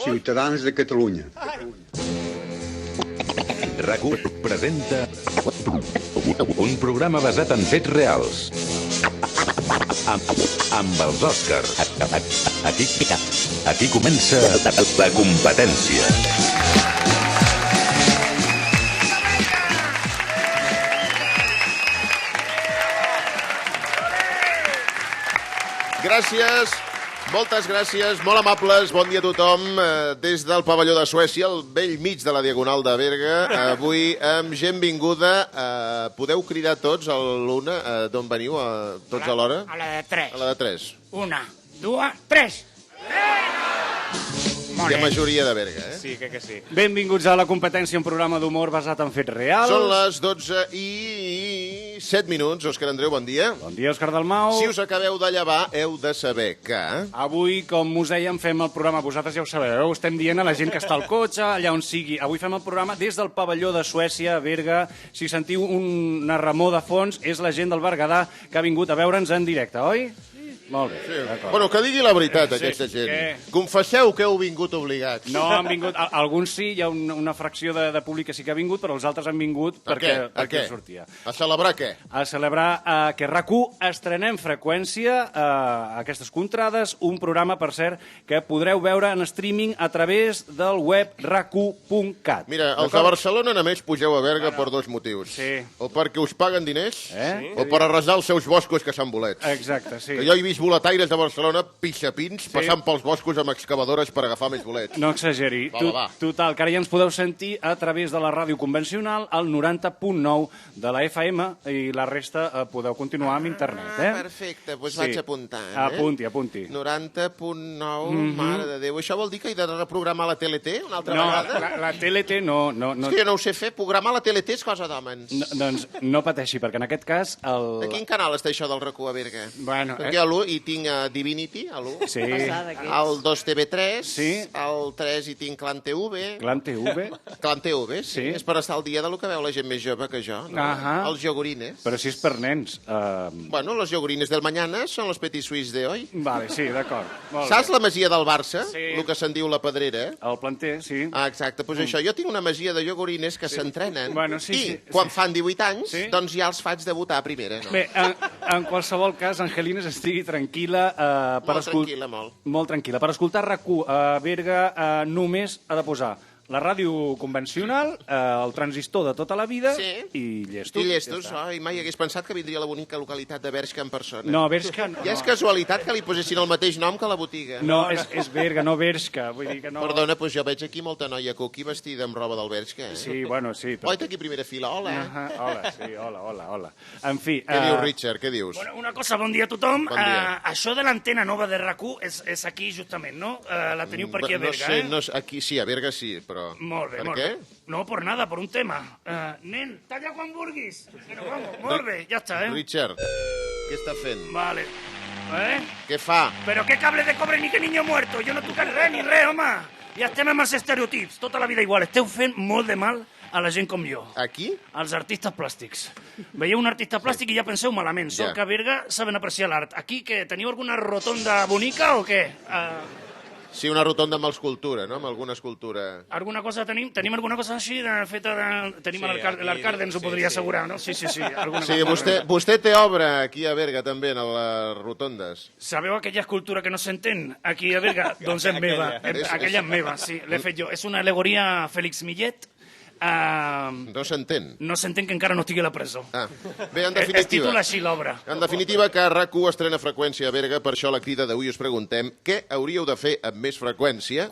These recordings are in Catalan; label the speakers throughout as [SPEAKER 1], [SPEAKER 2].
[SPEAKER 1] Ciutadans de Catalunya.
[SPEAKER 2] RAC1 presenta un programa basat en fets reals. Amb els Òscars. Aquí comença la competència.
[SPEAKER 3] Gràcies, moltes gràcies, molt amables, bon dia a tothom. Des del pavelló de Suècia, al vell mig de la Diagonal de Berga, avui amb gent vinguda. Podeu cridar tots a l'una, d'on veniu, tots alhora?
[SPEAKER 4] A la de 3.
[SPEAKER 3] A la de 3.
[SPEAKER 4] 1, 2, 3.
[SPEAKER 3] Hi ha majoria de Berga, eh?
[SPEAKER 5] Sí, que sí. Benvinguts a La Competència, un programa d'humor basat en fets reals.
[SPEAKER 3] Són les 12 i 7 minuts. Òscar Andreu, bon dia.
[SPEAKER 5] Bon dia, Òscar Dalmau.
[SPEAKER 3] Si us acabeu de llevar, heu de saber que...
[SPEAKER 5] Avui, com us dèiem, fem el programa, vosaltres ja ho sabeu, estem dient a la gent que està al cotxe, allà on sigui. Avui fem el programa des del pavelló de Suècia, a Berga. Si sentiu una remor de fons, és la gent del Berguedà que ha vingut a veure'ns en directe, oi? Molt bé, d'acord.
[SPEAKER 3] Bueno, que digui la veritat, aquesta gent.
[SPEAKER 5] que-
[SPEAKER 3] Confesseu que heu vingut obligats.
[SPEAKER 5] No han vingut, alguns sí, hi ha una fracció de públic que sí que ha vingut, però els altres han vingut
[SPEAKER 3] Per què?
[SPEAKER 5] perquè
[SPEAKER 3] Per què?
[SPEAKER 5] sortia.
[SPEAKER 3] A celebrar què?
[SPEAKER 5] A celebrar que RAC1 estrenem freqüència a aquestes contrades, un programa, per cert, que podreu veure en streaming a través del web rac1.cat.
[SPEAKER 3] Mira, els de Barcelona només pugeu a Berga per dos motius.
[SPEAKER 5] Sí.
[SPEAKER 3] O perquè us paguen diners,
[SPEAKER 5] Eh?
[SPEAKER 3] o per arrasar els seus boscos, que són bolets.
[SPEAKER 5] Exacte, sí.
[SPEAKER 3] Que jo he vist boletaires de Barcelona, pixapins, passant pels boscos amb excavadores per agafar més bolets.
[SPEAKER 5] No exageri.
[SPEAKER 3] Va.
[SPEAKER 5] Total, que ara ja ens podeu sentir a través de la ràdio convencional al 90.9 de la FM i la resta podeu continuar amb internet, eh?
[SPEAKER 3] Perfecte, doncs
[SPEAKER 5] Sí.
[SPEAKER 3] vaig apuntant,
[SPEAKER 5] Apunti.
[SPEAKER 3] 90.9, mare de Déu. Això vol dir que he de reprogramar la TLT una altra
[SPEAKER 5] No,
[SPEAKER 3] vegada?
[SPEAKER 5] la TLT no.
[SPEAKER 3] És que jo no ho sé fer, programar la TLT és cosa d'hòmens.
[SPEAKER 5] Doncs no pateixi, perquè en aquest cas...
[SPEAKER 3] De quin canal està això del RAC1 a Berga?
[SPEAKER 5] Bueno,
[SPEAKER 3] Perquè a l'1 hi tinc Divinity, a l'1.
[SPEAKER 5] Sí,
[SPEAKER 3] Al 2 TV3,
[SPEAKER 5] Sí.
[SPEAKER 3] al 3 hi tinc Clan TV.
[SPEAKER 5] Clan TV,
[SPEAKER 3] Clan TV, sí.
[SPEAKER 5] Sí.
[SPEAKER 3] És per estar al dia del que veu la gent més jove que jo, no?
[SPEAKER 5] Ahà.
[SPEAKER 3] Els iogurines.
[SPEAKER 5] però si és per nens.
[SPEAKER 3] Bueno, los iogurines del mañana són los petits suís de hoy.
[SPEAKER 5] Vale, sí, d'acord. Molt
[SPEAKER 3] Saps
[SPEAKER 5] bé.
[SPEAKER 3] la masia del Barça?
[SPEAKER 5] Sí.
[SPEAKER 3] El que se'n diu la Pedrera?
[SPEAKER 5] El planter, sí.
[SPEAKER 3] Ah, exacte, doncs això. Jo tinc una masia de iogurines que s'entrenen.
[SPEAKER 5] Bueno, sí,
[SPEAKER 3] I
[SPEAKER 5] sí,
[SPEAKER 3] quan fan 18 anys,
[SPEAKER 5] Sí.
[SPEAKER 3] doncs ja els faig debutar a primera. No?
[SPEAKER 5] Bé, en qualsevol cas, Angelines estigui tranquil·la
[SPEAKER 3] Molt tranquil·la, molt.
[SPEAKER 5] Molt tranquil·la. Per escoltar RAC1 a Berga només ha de posar la ràdio convencional, el transistor de tota la vida
[SPEAKER 3] Sí.
[SPEAKER 5] i llestos.
[SPEAKER 3] I llestos,
[SPEAKER 5] Ja està.
[SPEAKER 3] oi, mai hagués pensat que vindria a la bonica localitat de Berga en persona.
[SPEAKER 5] No, Berga no.
[SPEAKER 3] Ja és casualitat que li posessin el mateix nom que la botiga.
[SPEAKER 5] No, és Berga, no Berga. Vull dir que no...
[SPEAKER 3] Perdona, doncs jo veig aquí molta noia coqui vestida amb roba del Berga.
[SPEAKER 5] Sí, bueno, sí.
[SPEAKER 3] Oi, aquí primera fila, hola.
[SPEAKER 5] Hola, sí, hola. En fi...
[SPEAKER 3] Què dius, Richard, què dius?
[SPEAKER 4] Bueno, una cosa, bon dia a tothom.
[SPEAKER 3] Bon dia.
[SPEAKER 4] Això de l'antena nova de RAC1 és aquí, justament, no? La teniu per aquí a
[SPEAKER 3] No
[SPEAKER 4] Berga,
[SPEAKER 3] sé,
[SPEAKER 4] eh?
[SPEAKER 3] no, aquí sí, a Berga sí, però...
[SPEAKER 4] Molt bé,
[SPEAKER 3] Per
[SPEAKER 4] molt
[SPEAKER 3] què?
[SPEAKER 4] bé. No, por nada, por un tema. Nen, talla quan vulguis. Però vamos, molt bé, ja està, eh?
[SPEAKER 3] Richard, què està fent?
[SPEAKER 4] Vale.
[SPEAKER 3] Què fa?
[SPEAKER 4] Però què cable de cobre ni que niño muerto? Jo no tocat res ni res, home. Ja estem amb els estereotips, tota la vida igual. Esteu fent molt de mal a la gent com jo.
[SPEAKER 3] Aquí?
[SPEAKER 4] Els artistes plàstics. Veieu un artista plàstic i ja penseu malament.
[SPEAKER 3] Ja.
[SPEAKER 4] Sóc que a Berga saben apreciar l'art. Aquí, què, teniu alguna rotonda bonica o què?
[SPEAKER 3] Sí, una rotonda amb escultura, no? Amb alguna escultura.
[SPEAKER 4] Alguna cosa tenim? Tenim alguna cosa així feta de... Tenim l'arcade, ens ho podria assegurar, no? Sí. Alguna
[SPEAKER 3] Sí,
[SPEAKER 4] cosa.
[SPEAKER 3] vostè té obra aquí a Berga, també, en les rotondes.
[SPEAKER 4] Sabeu aquella escultura que no s'entén aquí a Berga? Doncs és meva. Aquella és meva, sí. L'he fet jo. És una alegoria a Félix Millet.
[SPEAKER 3] No s'entén.
[SPEAKER 4] No s'entén que encara no estigui a la presó.
[SPEAKER 3] Ah. Bé, en
[SPEAKER 4] Es titula
[SPEAKER 3] definitiva...
[SPEAKER 4] així l'obra.
[SPEAKER 3] En definitiva, que RAC1 estrena freqüència a Berga, per això a la crida d'avui us preguntem què hauríeu de fer amb més freqüència.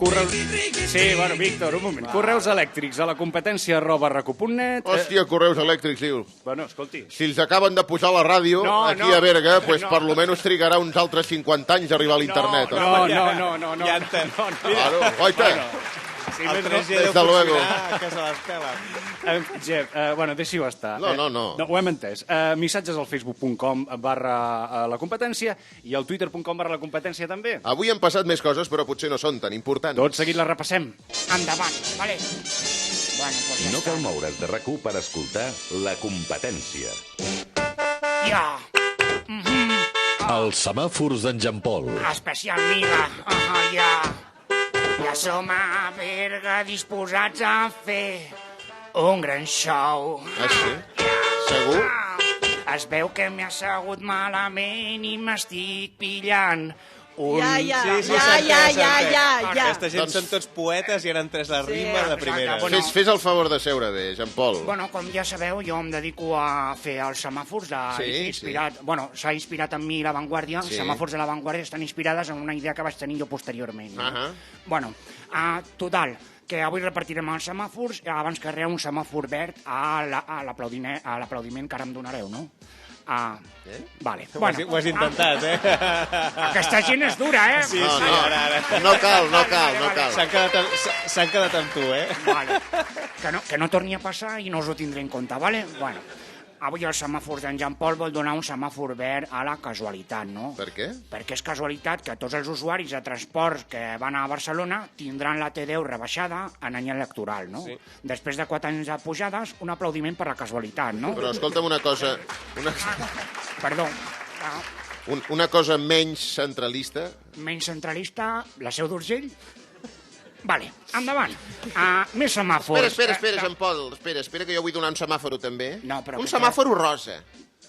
[SPEAKER 5] Sí, bueno, Víctor, un moment. Correus elèctrics a la competència @racu.net.
[SPEAKER 3] Hòstia, correus elèctrics, diu.
[SPEAKER 5] Bueno, escolti.
[SPEAKER 3] Si els acaben de posar la ràdio
[SPEAKER 5] No,
[SPEAKER 3] aquí
[SPEAKER 5] no.
[SPEAKER 3] a Berga, pues
[SPEAKER 5] No.
[SPEAKER 3] per lo menos trigarà uns altres 50 anys a arribar a l'internet.
[SPEAKER 5] No.
[SPEAKER 6] Ja entenc.
[SPEAKER 3] Claro, oita.
[SPEAKER 5] Sí,
[SPEAKER 6] El
[SPEAKER 5] més no.
[SPEAKER 6] 3G
[SPEAKER 3] des
[SPEAKER 6] deu
[SPEAKER 3] de luego.
[SPEAKER 6] funcionar, que se les pela.
[SPEAKER 5] Jep, bueno, deixi-ho estar.
[SPEAKER 3] No.
[SPEAKER 5] Ho hem entès. Missatges al facebook.com/la competència i al twitter.com/la competència també.
[SPEAKER 3] Avui han passat més coses, però potser no són tan importants.
[SPEAKER 5] Tot seguit les repassem.
[SPEAKER 4] Endavant, vale? Bueno, pues ja
[SPEAKER 2] No
[SPEAKER 4] està.
[SPEAKER 2] cal moure's de RAC1 per escoltar la competència.
[SPEAKER 4] Ja.
[SPEAKER 7] Els semàfors d'en Jean Paul.
[SPEAKER 4] Especial miga. Ja. som a Berga disposats a fer un gran show.
[SPEAKER 3] Ah, sí? Segur?
[SPEAKER 4] Es veu que m'he assegut malament i m'estic pillant un...
[SPEAKER 1] Ja.
[SPEAKER 6] Aquesta gent són tots poetes i eren tres la rima de primera.
[SPEAKER 4] Bueno.
[SPEAKER 3] Fes el favor de seure bé, Jean Paul.
[SPEAKER 4] Bueno, com ja sabeu, jo em dedico a fer els semàfors inspirat... Bueno, s'ha inspirat en mi La Vanguardia. Els semàfors de La Vanguardia estan inspirades en una idea que vaig tenir jo posteriorment. Bueno, total, que avui repartirem els semàfors abans que res un semàfor verd a l'aplaudiment que ara em donareu, no? Vale.
[SPEAKER 6] Bueno, ho has intentat,
[SPEAKER 4] Aquesta gent és dura,
[SPEAKER 6] Sí, ara.
[SPEAKER 3] No cal.
[SPEAKER 6] S'han quedat amb tu,
[SPEAKER 4] Vale. Que no torni a passar i no us ho tindré en compte, vale? Bueno, avui el semàfor d'en Jean Paul vol donar un semàfor verd a la casualitat, no?
[SPEAKER 3] Per què?
[SPEAKER 4] Perquè és casualitat que tots els usuaris de transports que van a Barcelona tindran la T10 rebaixada en any electoral, no?
[SPEAKER 6] Sí.
[SPEAKER 4] Després de 4 anys de pujades, un aplaudiment per la casualitat, no?
[SPEAKER 3] Però escolta'm una cosa...
[SPEAKER 4] Perdó.
[SPEAKER 3] Una cosa menys centralista.
[SPEAKER 4] Menys centralista, la Seu d'Urgell? Vale, endavant. Més semàfors.
[SPEAKER 3] Espera, Jean Paul. Espera, que jo vull donar un semàforo també.
[SPEAKER 4] No, però
[SPEAKER 3] un semàforo rosa.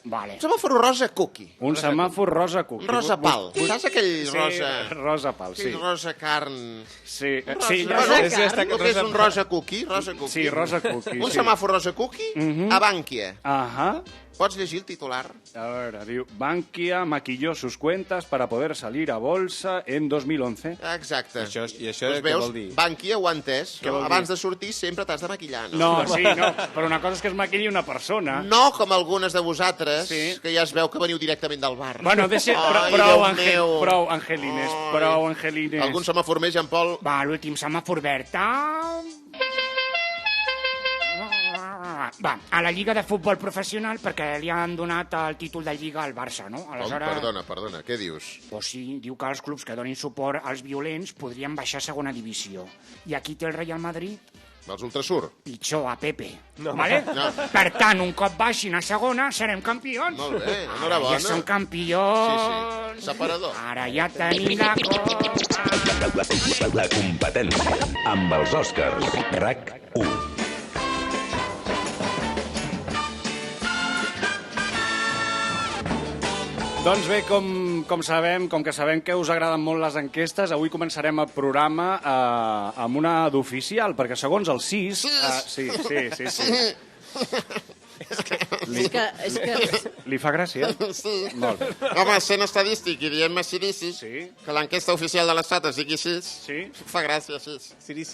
[SPEAKER 4] Vale.
[SPEAKER 3] Un semàforo rosa cookie.
[SPEAKER 5] Un semàfor rosa cookie.
[SPEAKER 3] Rosa pal. Saps aquell rosa...
[SPEAKER 5] Rosa pal, sí.
[SPEAKER 3] Rosa carn...
[SPEAKER 5] Sí,
[SPEAKER 1] Rosa carn.
[SPEAKER 3] No és un rosa cookie?
[SPEAKER 5] Sí, rosa cookie.
[SPEAKER 3] Un semàfor rosa cookie a Bankia.
[SPEAKER 5] Ajá.
[SPEAKER 3] Pots llegir el titular?
[SPEAKER 5] A veure, diu, Bankia maquilló sus cuentas para poder salir a bolsa en 2011.
[SPEAKER 3] Exacte.
[SPEAKER 6] I això
[SPEAKER 3] doncs
[SPEAKER 6] què
[SPEAKER 3] veus,
[SPEAKER 6] vol dir?
[SPEAKER 3] Bankia ho ha entès.
[SPEAKER 5] Què vol dir?
[SPEAKER 3] Abans de sortir sempre t'has de maquillar, no?
[SPEAKER 5] No, sí, no, però una cosa és que es maquilli una persona.
[SPEAKER 3] No com algunes de vosaltres,
[SPEAKER 5] Sí.
[SPEAKER 3] que ja es veu que veniu directament del bar.
[SPEAKER 5] Bueno,
[SPEAKER 3] Ai,
[SPEAKER 5] prou,
[SPEAKER 3] Déu meu.
[SPEAKER 5] Angelines,
[SPEAKER 3] Ai.
[SPEAKER 5] prou, Angelines.
[SPEAKER 3] Algun semàfor més, Jean Paul?
[SPEAKER 4] Va, l'últim semàfor verd. Va, a la Lliga de Futbol Professional, perquè li han donat el títol de Lliga al Barça, no?
[SPEAKER 3] Perdona, què dius?
[SPEAKER 4] Pues sí, diu que els clubs que donin suport als violents podrien baixar a segona divisió. I aquí té el Real Madrid,
[SPEAKER 3] Els Ultrasur?
[SPEAKER 4] pitjor, a Pepe. Vale?
[SPEAKER 3] No.
[SPEAKER 4] Per tant, un cop baixin a segona, serem campions.
[SPEAKER 3] Molt bé,
[SPEAKER 4] Ja
[SPEAKER 3] enhorabona.
[SPEAKER 4] som campions.
[SPEAKER 3] Sí. Separador.
[SPEAKER 4] Ara ja tenim la copa.
[SPEAKER 2] La competència amb els Oscars. RAC 1.
[SPEAKER 5] Doncs bé, com que sabem que us agraden molt les enquestes, avui començarem el programa amb una d'oficial, perquè segons el CIS... Sí.
[SPEAKER 1] És que...
[SPEAKER 5] Li fa gràcia?
[SPEAKER 3] Sí.
[SPEAKER 5] Molt bé.
[SPEAKER 3] Home, sent estadístic i dient Sirici,
[SPEAKER 5] Sí.
[SPEAKER 3] que l'enquesta oficial de l'Estat es digui així,
[SPEAKER 5] Sí.
[SPEAKER 3] fa gràcia així.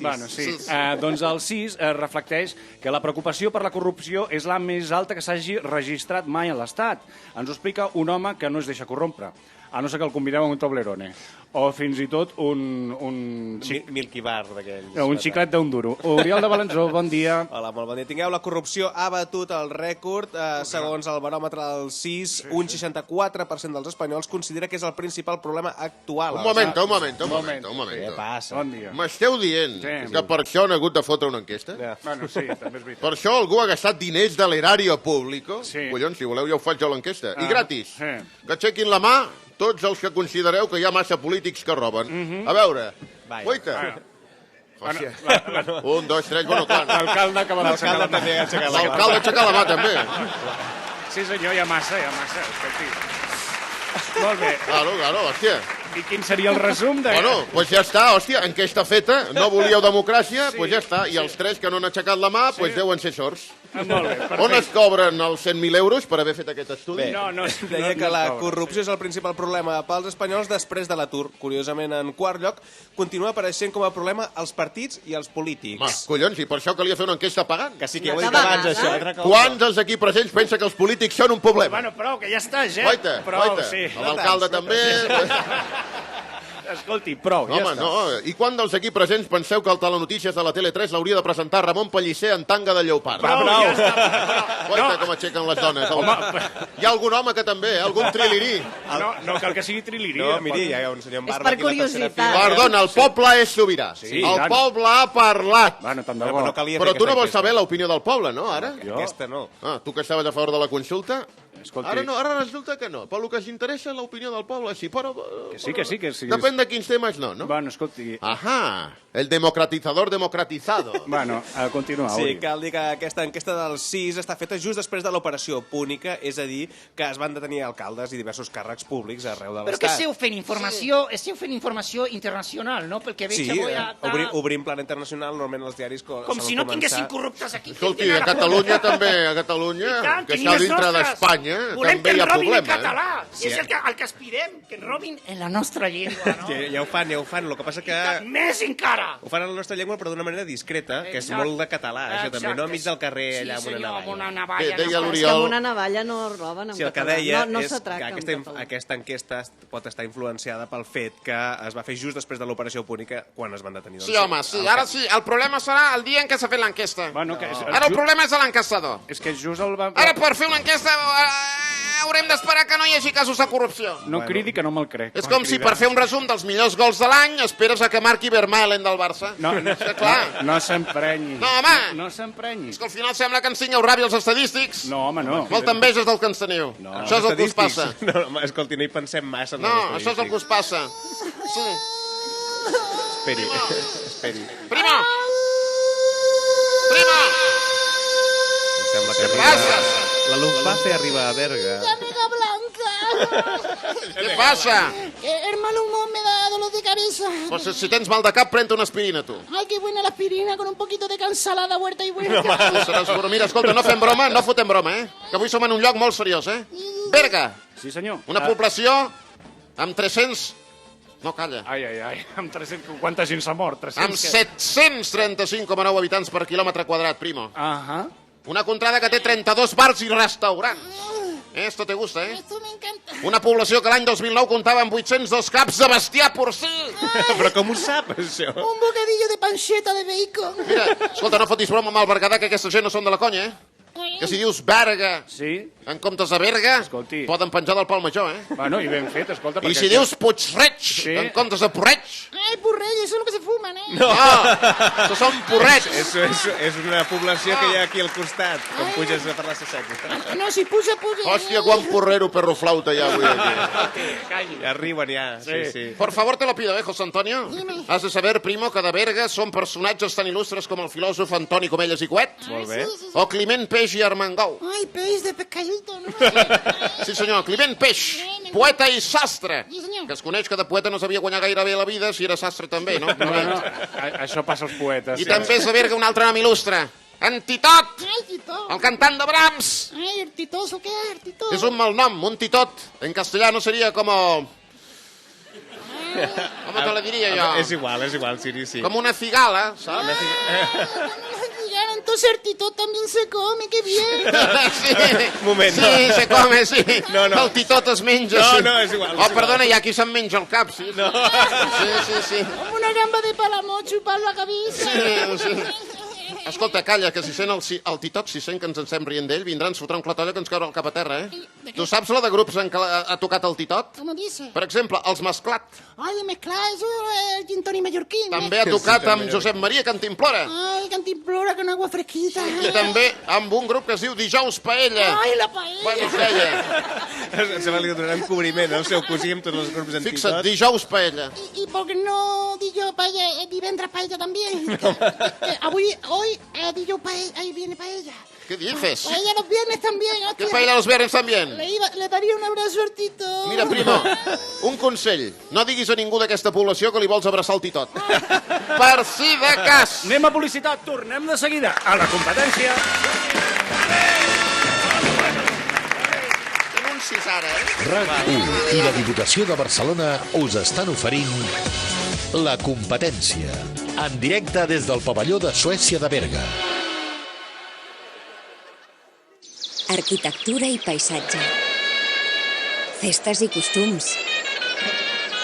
[SPEAKER 5] Bueno, sí.
[SPEAKER 3] Sí.
[SPEAKER 5] Doncs el CIS reflecteix que la preocupació per la corrupció és la més alta que s'hagi registrat mai a l'Estat. Ens ho explica un home que no es deixa corrompre, a no ser que el convideu a un Toblerone. O fins i tot un
[SPEAKER 6] Milky Bar d'aquells.
[SPEAKER 5] un xiclet d'un duro. Oriol de Balanzó, bon dia.
[SPEAKER 6] Hola, molt bon dia. Tingueu, la corrupció ha batut el rècord. Segons el baròmetre del CIS, un 64% dels espanyols considera que és el principal problema actual.
[SPEAKER 3] Un moment.
[SPEAKER 6] Què passa?
[SPEAKER 5] Bon dia.
[SPEAKER 3] M'esteu dient
[SPEAKER 5] Sí.
[SPEAKER 3] que per això han hagut de fotre una enquesta?
[SPEAKER 6] Ja.
[SPEAKER 5] Bueno, sí, també és veritat.
[SPEAKER 3] Per això algú ha gastat diners de l'erario público?
[SPEAKER 5] Sí.
[SPEAKER 3] Collons, si voleu jo ho faig a l'enquesta. I gratis.
[SPEAKER 5] Sí.
[SPEAKER 3] Que aixequin la mà tots els que considereu que hi ha massa polítics que roben. A veure,
[SPEAKER 6] Vaja.
[SPEAKER 3] guaita. Hòstia. 1, 2, 3, bueno, clar.
[SPEAKER 5] L'alcalde acaba d'aixecar la mà.
[SPEAKER 6] també ha aixecat la mà.
[SPEAKER 3] L'alcalde aixecar la mà, també.
[SPEAKER 5] Sí, senyor, hi ha massa. Escolti. Molt bé.
[SPEAKER 3] Claro, hòstia.
[SPEAKER 5] I quin seria el resum de...
[SPEAKER 3] Bueno, pues ja està, hòstia, enquesta feta, no volíeu democràcia, pues ja està. I els 3 que no han aixecat la mà, pues deuen ser sords.
[SPEAKER 5] Molt bé, perfecte.
[SPEAKER 3] On es cobren els 100.000 euros per haver fet aquest estudi?
[SPEAKER 5] No,
[SPEAKER 6] Deia que la corrupció és el principal problema pels espanyols després de l'atur. Curiosament, en quart lloc, continua apareixent com a problema els partits i els polítics.
[SPEAKER 3] Home, collons, i per això calia fer una enquesta pagant.
[SPEAKER 6] Que sí que ho he
[SPEAKER 1] Una
[SPEAKER 6] dit abans,
[SPEAKER 1] vegada.
[SPEAKER 6] això. Altra cosa.
[SPEAKER 3] Quants dels aquí presents pensa que els polítics són un problema?
[SPEAKER 5] Bueno, prou, que ja està, ja.
[SPEAKER 3] Guaita,
[SPEAKER 5] Prou, sí.
[SPEAKER 3] l'alcalde també...
[SPEAKER 5] Escolti, prou, ja
[SPEAKER 3] Home,
[SPEAKER 5] està.
[SPEAKER 3] no. I quan dels aquí presents penseu que el Telenotícies de la Tele3 l'hauria de presentar Ramon Pellicer en tanga de lleopard?
[SPEAKER 5] Prou, ja està.
[SPEAKER 3] Guaita, com aixequen les dones. Hi ha algun home que també, algun trilirí.
[SPEAKER 5] No cal que sigui triliri.
[SPEAKER 6] No, miri, hi ha un senyor amb
[SPEAKER 1] És
[SPEAKER 6] barba
[SPEAKER 1] per
[SPEAKER 6] aquí a la tercera
[SPEAKER 1] curiositat.
[SPEAKER 6] fila.
[SPEAKER 3] Perdona, el poble és sobirà.
[SPEAKER 5] Sí,
[SPEAKER 3] El
[SPEAKER 5] tant.
[SPEAKER 3] poble ha parlat.
[SPEAKER 5] Bueno, tant de
[SPEAKER 6] Però
[SPEAKER 5] bo.
[SPEAKER 6] no calia
[SPEAKER 3] Però
[SPEAKER 6] fer
[SPEAKER 3] tu no
[SPEAKER 6] aquesta
[SPEAKER 3] vols saber l'opinió del poble, no, ara?
[SPEAKER 5] Jo?
[SPEAKER 6] Aquesta no.
[SPEAKER 3] Ah, tu que estaves a favor de la consulta?
[SPEAKER 5] Escolti...
[SPEAKER 3] Ara resulta que no. Pel que els interessa l'opinió del poble, sí, però...
[SPEAKER 5] Que sí.
[SPEAKER 3] Depèn de quins temes no?
[SPEAKER 5] Bueno, escolti...
[SPEAKER 3] Ahà, el democratizador democratizado.
[SPEAKER 5] Bueno, a continuar.
[SPEAKER 6] Sí, cal dir que aquesta enquesta del CIS està feta just després de l'operació Púnica, és a dir, que es van detenir alcaldes i diversos càrrecs públics arreu de
[SPEAKER 4] Però que
[SPEAKER 6] l'Estat.
[SPEAKER 4] esteu fent informació internacional, no? Pel que veig
[SPEAKER 6] Sí,
[SPEAKER 4] avui
[SPEAKER 6] obrim Plana Internacional, normalment els diaris...
[SPEAKER 4] com si no tinguessin corruptes aquí.
[SPEAKER 3] Escolti, a Catalunya també, que està dintre d'Espanya, també hi ha
[SPEAKER 4] problemes.
[SPEAKER 3] problema.
[SPEAKER 4] Volem que ens robin en català, si és el que aspirem, que ens robin en la nostra llengua, no?
[SPEAKER 6] Ja ho fan, el que passa que...
[SPEAKER 4] Més encara!
[SPEAKER 6] Ho fan en la nostra llengua, però d'una manera discreta, que és molt de català, això també, no enmig del carrer, allà amb una navalla.
[SPEAKER 3] Deia
[SPEAKER 1] És que amb una navalla no roben en
[SPEAKER 6] Sí, el que
[SPEAKER 1] català.
[SPEAKER 6] deia
[SPEAKER 1] No
[SPEAKER 6] és
[SPEAKER 1] s'atracta
[SPEAKER 6] que
[SPEAKER 1] en català.
[SPEAKER 6] aquesta enquesta pot estar influenciada pel fet que es va fer just després de l'operació Púnica, quan es van detenir.
[SPEAKER 7] Sí, home, sí. Ara sí, el problema serà el dia en què s'ha fet l'enquesta.
[SPEAKER 5] Bueno,
[SPEAKER 7] Ara el problema és de l'enquestador.
[SPEAKER 5] És que just el va...
[SPEAKER 7] Ara, per fer una enquesta, haurem d'esperar que no hi hagi casos de corrupció.
[SPEAKER 5] No cridi que no me'l crec.
[SPEAKER 3] És com si per fer un resum dels millors gols de l'any esperes a que marqui Vermaelen del Barça.
[SPEAKER 5] No s'emprenyi.
[SPEAKER 3] No, home!
[SPEAKER 5] No s'emprenyi.
[SPEAKER 3] És que al final sembla que ens tingueu ràbia els estadístics.
[SPEAKER 5] No, home, no.
[SPEAKER 3] Molta enveja és del que ens teniu. Això és el que us passa.
[SPEAKER 6] No, escolti, no hi pensem massa.
[SPEAKER 3] No, això és el que us passa. Sí.
[SPEAKER 6] Esperi.
[SPEAKER 3] Primo! Primo!
[SPEAKER 6] Em sembla que
[SPEAKER 3] passa?
[SPEAKER 6] la Luftwaffe arriba a Berga.
[SPEAKER 8] Amiga Blanca.
[SPEAKER 3] Què passa?
[SPEAKER 8] Hermano, me da dolor de cabeza.
[SPEAKER 3] Pues si tens mal de cap, pren-te una aspirina, tu.
[SPEAKER 8] Ay, qué buena la aspirina, con un poquito de cansalada, vuelta y vuelta.
[SPEAKER 3] Mira, escolta, no fem broma, no fotem broma, Que avui som en un lloc molt seriós, Berga,
[SPEAKER 5] Sí, senyor.
[SPEAKER 3] una població amb 300... No, calla.
[SPEAKER 5] Ai, amb 300... Quanta gent s'ha mort? 300
[SPEAKER 3] Amb 735,9 habitants per quilòmetre quadrat, primo.
[SPEAKER 5] Ahà.
[SPEAKER 3] Una contrada que té 32 bars i restaurants. Esto te gusta,
[SPEAKER 8] Esto me encanta.
[SPEAKER 3] Una població que l'any 2009 comptava amb 802 caps de bestiar porcí.
[SPEAKER 6] Però com ho sap, això?
[SPEAKER 8] Un bocadillo de panxeta de bacon.
[SPEAKER 3] Mira, escolta, no fotis broma amb el Berguedà, que aquesta gent no són de la conya, Que si dius Berga
[SPEAKER 5] Sí.
[SPEAKER 3] en comptes de Berga,
[SPEAKER 5] Escolti.
[SPEAKER 3] poden penjar del pal major,
[SPEAKER 5] Bueno, i ben fet, escolta.
[SPEAKER 3] I si dius Puigreig en comptes de Porreig...
[SPEAKER 8] Ay, purrell, eso es lo que se fuman,
[SPEAKER 3] No, això són porrets.
[SPEAKER 6] És una població que hi ha aquí al costat, com puges per la C7.
[SPEAKER 8] No, si puja.
[SPEAKER 3] Hòstia, quan porrero perroflauta hi ha avui aquí.
[SPEAKER 6] Arriben ja, sí.
[SPEAKER 3] Por favor, te lo pido, José Antonio.
[SPEAKER 8] Dime.
[SPEAKER 3] Has de saber, primo, que de Berga són personatges tan il·lustres com el filòsof Antoni Comelles i Cuet,
[SPEAKER 6] Molt bé.
[SPEAKER 3] o Climent Peix i Armengou.
[SPEAKER 8] Ay, peix de pescadito, ¿no?
[SPEAKER 3] Sí, senyor, Climent Peix, poeta i sastre,
[SPEAKER 8] Sí, senyor.
[SPEAKER 3] que es coneix que de poeta no sabia guanyar gaire bé la vida, si era sastre també, no?
[SPEAKER 5] No, això passa als poetes.
[SPEAKER 3] I també és de Berga un altre nom il·lustre, en Titot,
[SPEAKER 8] Ay, Tito.
[SPEAKER 3] el cantant de Brahms.
[SPEAKER 8] Ay, el titoso, ¿qué es el tito?
[SPEAKER 3] És un mal nom, un Titot. En castellano seria como... ¿Cómo te lo diría yo?
[SPEAKER 6] És igual, sí.
[SPEAKER 3] Como una cigala, ¿sabes?
[SPEAKER 8] Entonces el tito también se come, qué bien.
[SPEAKER 3] Sí,
[SPEAKER 6] Moment,
[SPEAKER 3] sí,
[SPEAKER 6] no.
[SPEAKER 3] se come, sí.
[SPEAKER 6] No.
[SPEAKER 3] El titot es menja,
[SPEAKER 6] No,
[SPEAKER 3] sí.
[SPEAKER 6] no, és igual, és
[SPEAKER 3] Oh,
[SPEAKER 6] igual.
[SPEAKER 3] perdona, hi ha qui se'n menja el cap, sí.
[SPEAKER 6] No.
[SPEAKER 3] Sí.
[SPEAKER 8] Como una gamba de pálamo, chupar la cabeza.
[SPEAKER 3] Sí. Escolta, calla, que si sent el titot, si sent que ens en estem rient d'ell, vindrà, ens fotrà un clatolla que ens caurà el cap a terra, Tu saps la de grups en què ha tocat el titot?
[SPEAKER 8] ¿Cómo dice?
[SPEAKER 3] Per exemple, els Mesclat.
[SPEAKER 8] Ay, mezclar eso, el gin tonic mallorquín.
[SPEAKER 3] També ha tocat amb Josep Maria Cantimplora.
[SPEAKER 8] Ay, cantimplora con agua fresquita.
[SPEAKER 3] I també amb un grup que es diu Dijous Paella.
[SPEAKER 8] Ay, la paella.
[SPEAKER 3] Bueno, es deia.
[SPEAKER 6] Em sembla que li donaran cobriment al seu cosí amb tots els grups en
[SPEAKER 3] Fixa't,
[SPEAKER 6] Titot.
[SPEAKER 3] Dijous Paella.
[SPEAKER 8] ¿Y por qué no di yo paella, divendres paella también? Hoy di yo paella, ahí viene paella.
[SPEAKER 3] ¿Qué dices?
[SPEAKER 8] Paella los viernes también.
[SPEAKER 3] ¿Qué
[SPEAKER 8] hostia.
[SPEAKER 3] paella los viernes también?
[SPEAKER 8] Le daría un abrazo al Tito.
[SPEAKER 3] Mira, primo, un consell. No diguis a ningú d'aquesta població que li vols abraçar el titot. Per si de cas.
[SPEAKER 5] Anem a publicitat, tornem de seguida a la competència.
[SPEAKER 3] Anuncis ara,
[SPEAKER 9] RAC1 i la Diputació de Barcelona us estan oferint La Competència, en directe des del pavelló de Suècia de Berga.
[SPEAKER 10] Arquitectura i paisatge. Festes i costums.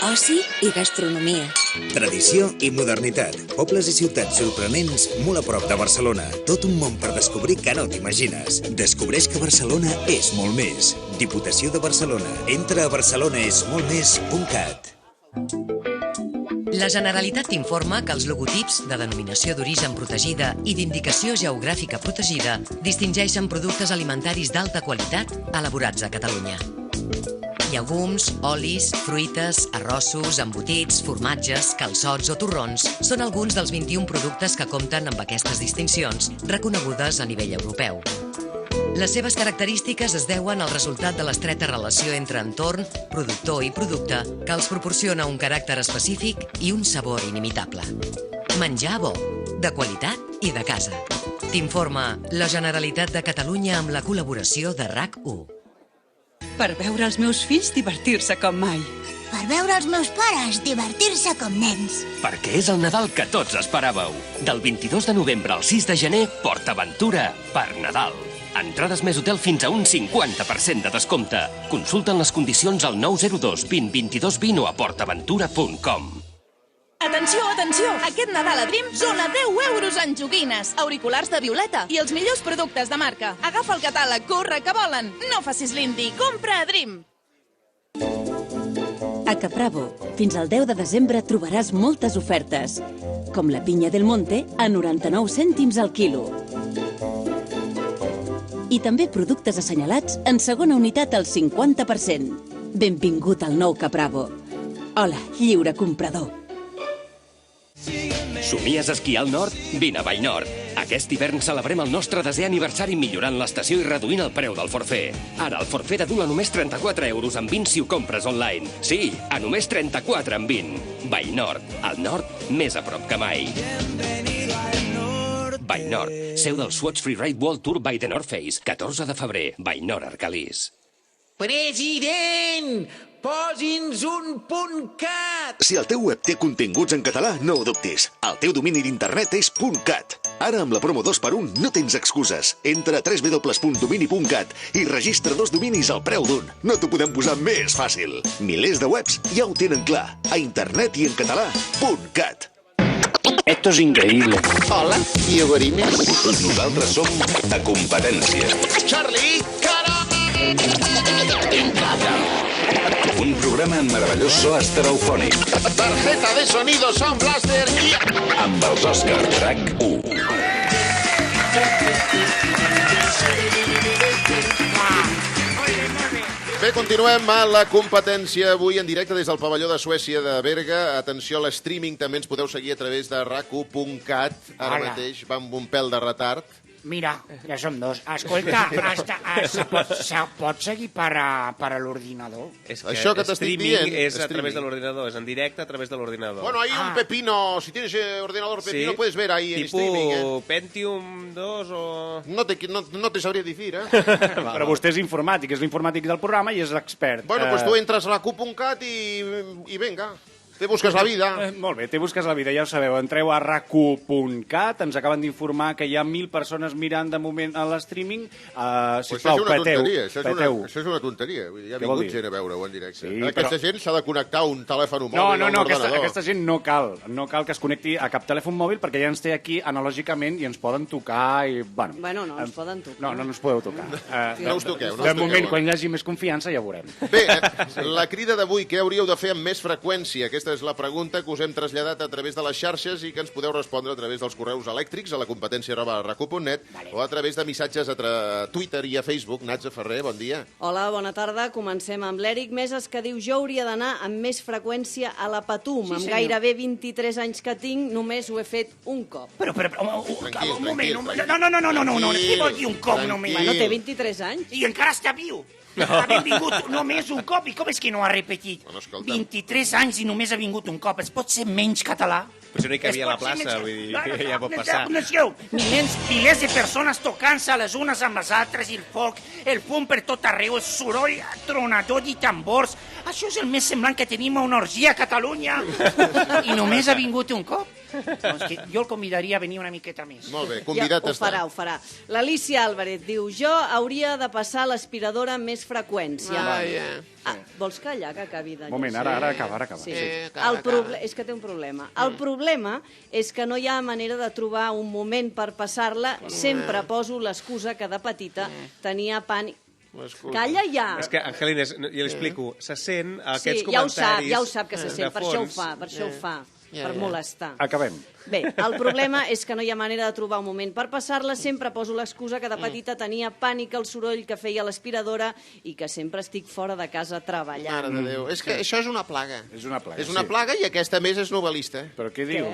[SPEAKER 10] Oci i gastronomia.
[SPEAKER 11] Tradició i modernitat. Pobles i ciutats sorprenents molt a prop de Barcelona. Tot un món per descobrir que no t'imagines. Descobreix que Barcelona és molt més. Diputació de Barcelona. Entra a barcelonaesmoltmés.cat.
[SPEAKER 12] La Generalitat t'informa que els logotips de denominació d'origen protegida i d'indicació geogràfica protegida distingeixen productes alimentaris d'alta qualitat elaborats a Catalunya. Llegums, olis, fruites, arrossos, embotits, formatges, calçots o torrons són alguns dels 21 productes que compten amb aquestes distincions reconegudes a nivell europeu. Les seves característiques es deuen al resultat de l'estreta relació entre entorn, productor i producte que els proporciona un caràcter específic i un sabor inimitable. Menjar bo, de qualitat i de casa. T'informa la Generalitat de Catalunya amb la col·laboració de RAC1.
[SPEAKER 13] Per veure els meus fills divertir-se com mai.
[SPEAKER 14] Per veure els meus pares divertir-se com nens.
[SPEAKER 15] Perquè és el Nadal que tots esperàveu. Del 22 de novembre al 6 de gener, PortAventura per Nadal. Entrades més hotel fins a un 50% de descompte. Consulten les condicions al 902 20 22 20 o a portaventura.com.
[SPEAKER 16] Atenció, atenció! Aquest Nadal a Dream, zona 10 euros en joguines, auriculars de Violeta i els millors productes de marca. Agafa el catàleg, corre, que volen! No facis l'indi, compra a Dream!
[SPEAKER 13] A Capravo, fins al 10 de desembre trobaràs moltes ofertes, com la pinya del Monte a 99 cèntims al quilo. I també productes assenyalats en segona unitat al 50%. Benvingut al nou Capravo. Hola, lliure comprador.
[SPEAKER 15] Somies esquiar al nord? Vine a Vallnord. Aquest hivern celebrem el nostre desè aniversari millorant l'estació i reduint el preu del forfait. Ara el forfait d'adult a només 34 euros en 20 si ho compres online. Sí, a només 34 en 20. Vallnord, al nord, més a prop que mai. Vallnord, seu del Swatch Freeride World Tour by the North Face, 14 de febrer, Vallnord, Arcalís.
[SPEAKER 17] President, posi'ns un .cat!
[SPEAKER 18] Si el teu web té continguts en català, no ho dubtis. El teu domini d'internet és .cat. Ara, amb la promo 2x1, no tens excuses. Entra a www.domini.cat i registra 2 dominis al preu d'un. No t'ho podem posar més fàcil. Milers de webs ja ho tenen clar. A internet i en català, .cat.
[SPEAKER 15] Esto es increíble.
[SPEAKER 3] Hola, iogorines.
[SPEAKER 2] Nosaltres som a competència.
[SPEAKER 3] Charlie,
[SPEAKER 2] Un programa en meravellós so estereofònic.
[SPEAKER 3] Tarjeta de sonido, Sound Blaster i...
[SPEAKER 2] Amb els Oscars RAC1.
[SPEAKER 3] Bé, continuem a la competència avui en directe des del pavelló de Suècia de Berga. Atenció, a l'streaming també ens podeu seguir a través de rac1.cat. Ara mateix va amb un pèl de retard.
[SPEAKER 4] Mira, ja som dos. Escolta, se pot seguir per a l'ordinador?
[SPEAKER 3] Això que t'estic dient...
[SPEAKER 6] Streaming és a través de l'ordinador, és en directe a través de l'ordinador.
[SPEAKER 3] Bueno, hay un pepino, si tienes ordenador pepino, puedes ver ahí en streaming.
[SPEAKER 6] Tipo Pentium 2 o...
[SPEAKER 3] No te sabria dir,
[SPEAKER 5] Però vostè és informàtic, és l'informàtic del programa i és l'expert.
[SPEAKER 3] Bueno, pues tu entres a rac1.cat i venga... Te busques la vida.
[SPEAKER 5] Molt bé, te busques la vida, ja ho sabeu. Entreu a rac1.cat, ens acaben d'informar que hi ha 1.000 persones mirant de moment a l'streaming. Sisplau, peteu.
[SPEAKER 3] Això és una tonteria. Hi ha vingut gent a veure-ho en directe. Aquesta gent s'ha de connectar a un telèfon mòbil.
[SPEAKER 5] No, aquesta gent no cal. No cal que es connecti a cap telèfon mòbil perquè ja ens té aquí analògicament i ens poden tocar i...
[SPEAKER 1] Bueno, no ens poden tocar.
[SPEAKER 5] No ens podeu tocar.
[SPEAKER 3] No us toqueu.
[SPEAKER 5] De moment, quan hi hagi més confiança, ja ho veurem.
[SPEAKER 3] Bé, la crida d'avui, què hauríeu de fer amb més freqüència? Aquesta és la pregunta que us hem traslladat a través de les xarxes i que ens podeu respondre a través dels correus elèctrics a la competència@rac1.net o a través de missatges a Twitter i a Facebook. Natza Ferrer, bon dia.
[SPEAKER 1] Hola, bona tarda. Comencem amb l'Èric Meses, que diu: jo hauria d'anar amb més freqüència a la Patum. Amb gairebé 23 anys que tinc, només ho he fet un cop.
[SPEAKER 4] Però, un moment. No. Què vol dir un cop només?
[SPEAKER 1] Bueno, té 23 anys.
[SPEAKER 4] I encara està viu. Ha vingut només un cop i com és que no ha repetit? 23 anys i només ha vingut un cop. Es pot ser menys català?
[SPEAKER 6] Però si no hi cabia a la plaça, vull dir, ja pot passar.
[SPEAKER 4] Milers de persones tocant-se les unes amb les altres i el foc, el fum per tot arreu, el soroll tronador i tambors. Això és el més semblant que tenim a una orgia a Catalunya. I només ha vingut un cop? Doncs que jo el convidaria a venir una miqueta més.
[SPEAKER 3] Molt bé, convidat està.
[SPEAKER 1] Ho farà. L'Alicia Álvarez diu: jo hauria de passar l'aspiradora amb més freqüència. Vols callar que acabi de...
[SPEAKER 5] Moment, ara acaba.
[SPEAKER 1] Sí. És que té un problema. El problema és que no hi ha manera de trobar un moment per passar-la. Sempre poso l'excusa que de petita tenia pànic. Calla ja!
[SPEAKER 6] És que, Angelines, jo l'explico, se sent aquests comentaris...
[SPEAKER 1] Ja ho sap que se sent, per això ho fa. per molestar.
[SPEAKER 5] Acabem.
[SPEAKER 1] Bé, el problema és que no hi ha manera de trobar un moment per passar-la. Sempre poso l'excusa que de petita tenia pànic al soroll que feia l'aspiradora i que sempre estic fora de casa treballant.
[SPEAKER 3] Mare de Déu. És que això és una plaga.
[SPEAKER 5] És una plaga,
[SPEAKER 3] És una plaga i aquesta més és novel·lista.
[SPEAKER 5] Però què diu?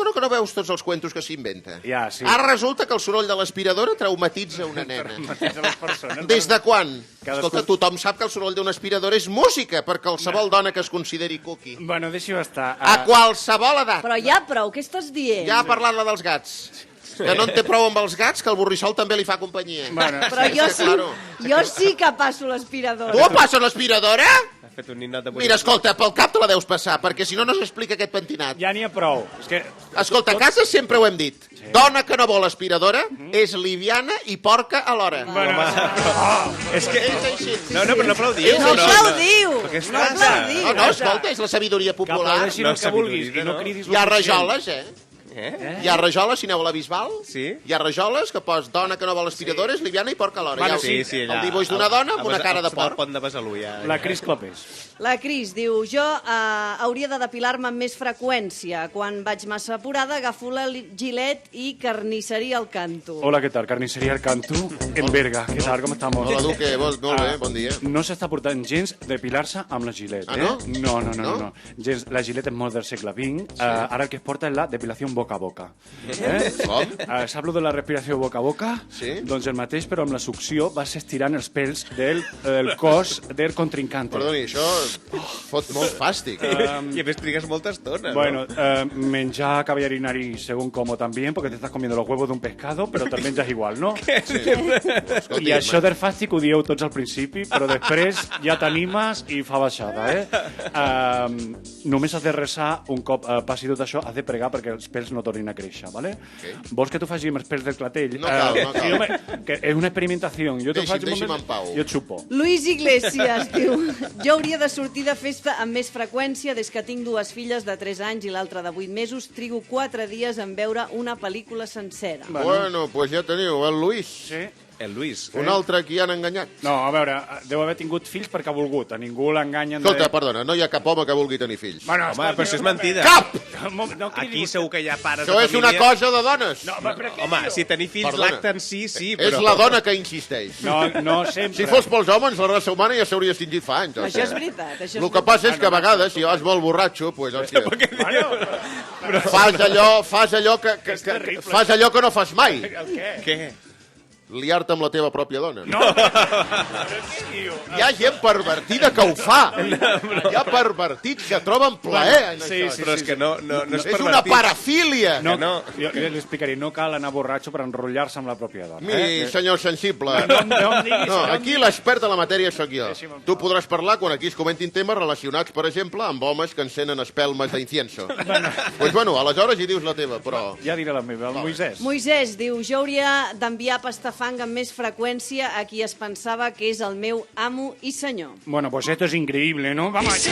[SPEAKER 3] Que no veus tots els cuentos que s'inventa?
[SPEAKER 5] Ja, sí.
[SPEAKER 3] Ara resulta que el soroll de l'aspiradora traumatitza una nena.
[SPEAKER 5] Traumatitza les persones.
[SPEAKER 3] Des de quan?
[SPEAKER 5] Cadascú...
[SPEAKER 3] Escolta, tothom sap que el soroll d'una aspiradora és música per qualsevol dona que es consideri cookie.
[SPEAKER 5] Bueno, deixi-ho estar.
[SPEAKER 3] A qualsevol edat.
[SPEAKER 1] Però ja prou, què estàs dient?
[SPEAKER 3] Ja ha parlat la dels gats. Que no en té prou amb els gats, que el borrissol també li fa companyia.
[SPEAKER 5] Bueno,
[SPEAKER 1] però jo sí que passo l'aspiradora.
[SPEAKER 3] Tu passes l'aspiradora?
[SPEAKER 6] Ha fet un ninot de
[SPEAKER 3] Mira, escolta, pel cap te la deus passar, perquè si no, no s'explica aquest pentinat.
[SPEAKER 5] Ja n'hi ha prou. És que...
[SPEAKER 3] Escolta, a casa sempre ho hem dit. Sí. Dona que no vol aspiradora és liviana i porca alhora.
[SPEAKER 5] Bueno,
[SPEAKER 6] és que... No, però no aplaudiu.
[SPEAKER 1] No aplaudiu.
[SPEAKER 3] No aplaudiu. No, escolta, és la sabidoria popular.
[SPEAKER 5] Que aplaudeixin el que vulguis i no cridis
[SPEAKER 3] Hi ha rajoles, Hi ha rajoles, si aneu a la Bisbal.
[SPEAKER 6] Sí.
[SPEAKER 3] Hi ha rajoles que pos dona que no vol aspiradora, és liviana i porca alhora.
[SPEAKER 5] Bueno,
[SPEAKER 3] sí, el dibuix d'una dona amb una cara de porc.
[SPEAKER 6] Pont de Besalú, ja.
[SPEAKER 5] La Cris Clopés.
[SPEAKER 1] La Cris diu, jo hauria de depilar-me amb més freqüència. Quan vaig massa apurada, agafo la Gillette i carnisseria al canto.
[SPEAKER 5] Hola, ¿qué tal? Carnicería al canto en Berga. ¿Qué tal? ¿Cómo estamos?
[SPEAKER 3] Hola, Duque. Molt bé, bon dia.
[SPEAKER 5] No s'està portant gens depilar-se amb la Gillette,
[SPEAKER 3] no?
[SPEAKER 5] No. Gens, la Gillette és molt del segle XX. Ara el que es porta és la depilació boca a boca.
[SPEAKER 3] Com?
[SPEAKER 5] Sap lo de la respiració boca a boca?
[SPEAKER 3] Sí.
[SPEAKER 5] Doncs el mateix, però amb la succió vas estirant els pèls del cos del contrincante.
[SPEAKER 3] Perdoni, això fot molt fàstic.
[SPEAKER 6] I a més trigues molta estona,
[SPEAKER 5] bueno, menjar caviarinari según como también, porque te estás comiendo los huevos de un pescado, però te'l menges igual, no?
[SPEAKER 3] Sí.
[SPEAKER 5] I això del fàstic ho dieu tots al principi, però després ja t'animes i fa baixada, només has de resar un cop passi tot això, has de pregar perquè els pèls no tornin a créixer, ¿vale? Okay. Vols que t'ho faci amb els pèls del clatell?
[SPEAKER 3] No cal.
[SPEAKER 5] Sí, home, que és una experimentació.
[SPEAKER 3] Deixi'm en pau.
[SPEAKER 5] Jo et xupo.
[SPEAKER 1] Luis Iglesias diu, jo hauria de sortir de festa amb més freqüència des que tinc dues filles de 3 anys i l'altra de 8 mesos, trigo 4 dies en veure una pel·lícula sencera.
[SPEAKER 3] Bueno, pues ja teniu, el Luis.
[SPEAKER 5] Sí.
[SPEAKER 6] El Luis.
[SPEAKER 3] Un altre qui han enganyat.
[SPEAKER 5] No, a veure, deu haver tingut fills perquè ha volgut. A ningú l'enganyen...
[SPEAKER 3] Escolta, perdona, no hi ha cap home que vulgui tenir fills.
[SPEAKER 5] Bueno,
[SPEAKER 6] home, però això és mentida.
[SPEAKER 3] Cap!
[SPEAKER 5] No,
[SPEAKER 6] aquí segur que hi ha pares
[SPEAKER 3] de família... Això és una cosa de dones.
[SPEAKER 5] No,
[SPEAKER 6] home, si tenir fills l'acten sí, però...
[SPEAKER 3] És la dona que insisteix.
[SPEAKER 5] No sempre.
[SPEAKER 3] Si fos pels homes, la raça humana ja s'hauria extingit fa anys.
[SPEAKER 1] Això és veritat.
[SPEAKER 3] El que passa és que a vegades, si vas molt borratxo, pues, hòstia, fas allò que no fas mai.
[SPEAKER 5] El què?
[SPEAKER 6] Què?
[SPEAKER 3] Liar-te amb la teva pròpia dona.
[SPEAKER 5] No, però què diu?
[SPEAKER 3] Hi ha gent pervertida que ho fa. Hi ha pervertits que troben plaer en això.
[SPEAKER 6] Però és que no és pervertit.
[SPEAKER 3] És una parafília.
[SPEAKER 5] Jo li explicaré, no cal anar borratxo per enrotllar-se amb la pròpia dona.
[SPEAKER 3] Miri, senyor sensible.
[SPEAKER 5] No,
[SPEAKER 3] aquí l'expert de la matèria sóc jo. Tu podràs parlar quan aquí es comentin temes relacionats, per exemple, amb homes que encenen espelmes d'incienso. Doncs bueno, aleshores hi dius la teva, però...
[SPEAKER 5] Ja diré la meva, el Moisès.
[SPEAKER 1] Moisès diu, jo hauria d'enviar pastafang amb més freqüència a qui es pensava que és el meu amo y señor.
[SPEAKER 5] Bueno, pues esto es increíble, ¿no? Vamos.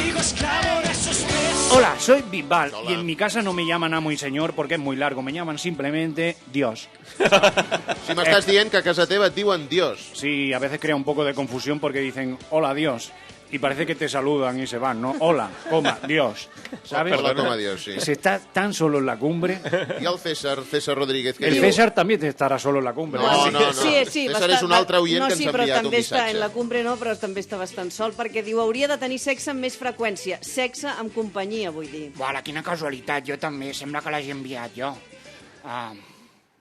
[SPEAKER 5] Hola, soy Bisbal y en mi casa no me llaman amo y señor porque es muy largo, me llaman simplemente Dios.
[SPEAKER 3] Si m'estàs dient que a casa teva et diuen Dios.
[SPEAKER 5] Sí, a veces crea un poco de confusión porque dicen, hola, Dios. Y parece que te saludan y se van, ¿no? Hola, coma, Dios. ¿Sabes?
[SPEAKER 3] Hola, coma, Dios, sí.
[SPEAKER 5] Se está tan solo en la cumbre.
[SPEAKER 3] ¿Y el César Rodríguez?
[SPEAKER 5] El César també estarà solo en la cumbre.
[SPEAKER 3] No.
[SPEAKER 1] Sí,
[SPEAKER 3] César és un altre oient que ens ha enviat un
[SPEAKER 1] missatge. Està en la
[SPEAKER 3] missatge.
[SPEAKER 1] cumbre, no, però també està bastant sol, perquè diu, hauria de tenir sexe amb més freqüència. Sexe amb companyia, vull dir.
[SPEAKER 4] Uala, quina casualitat, jo també. Sembla que l'hagi enviat jo.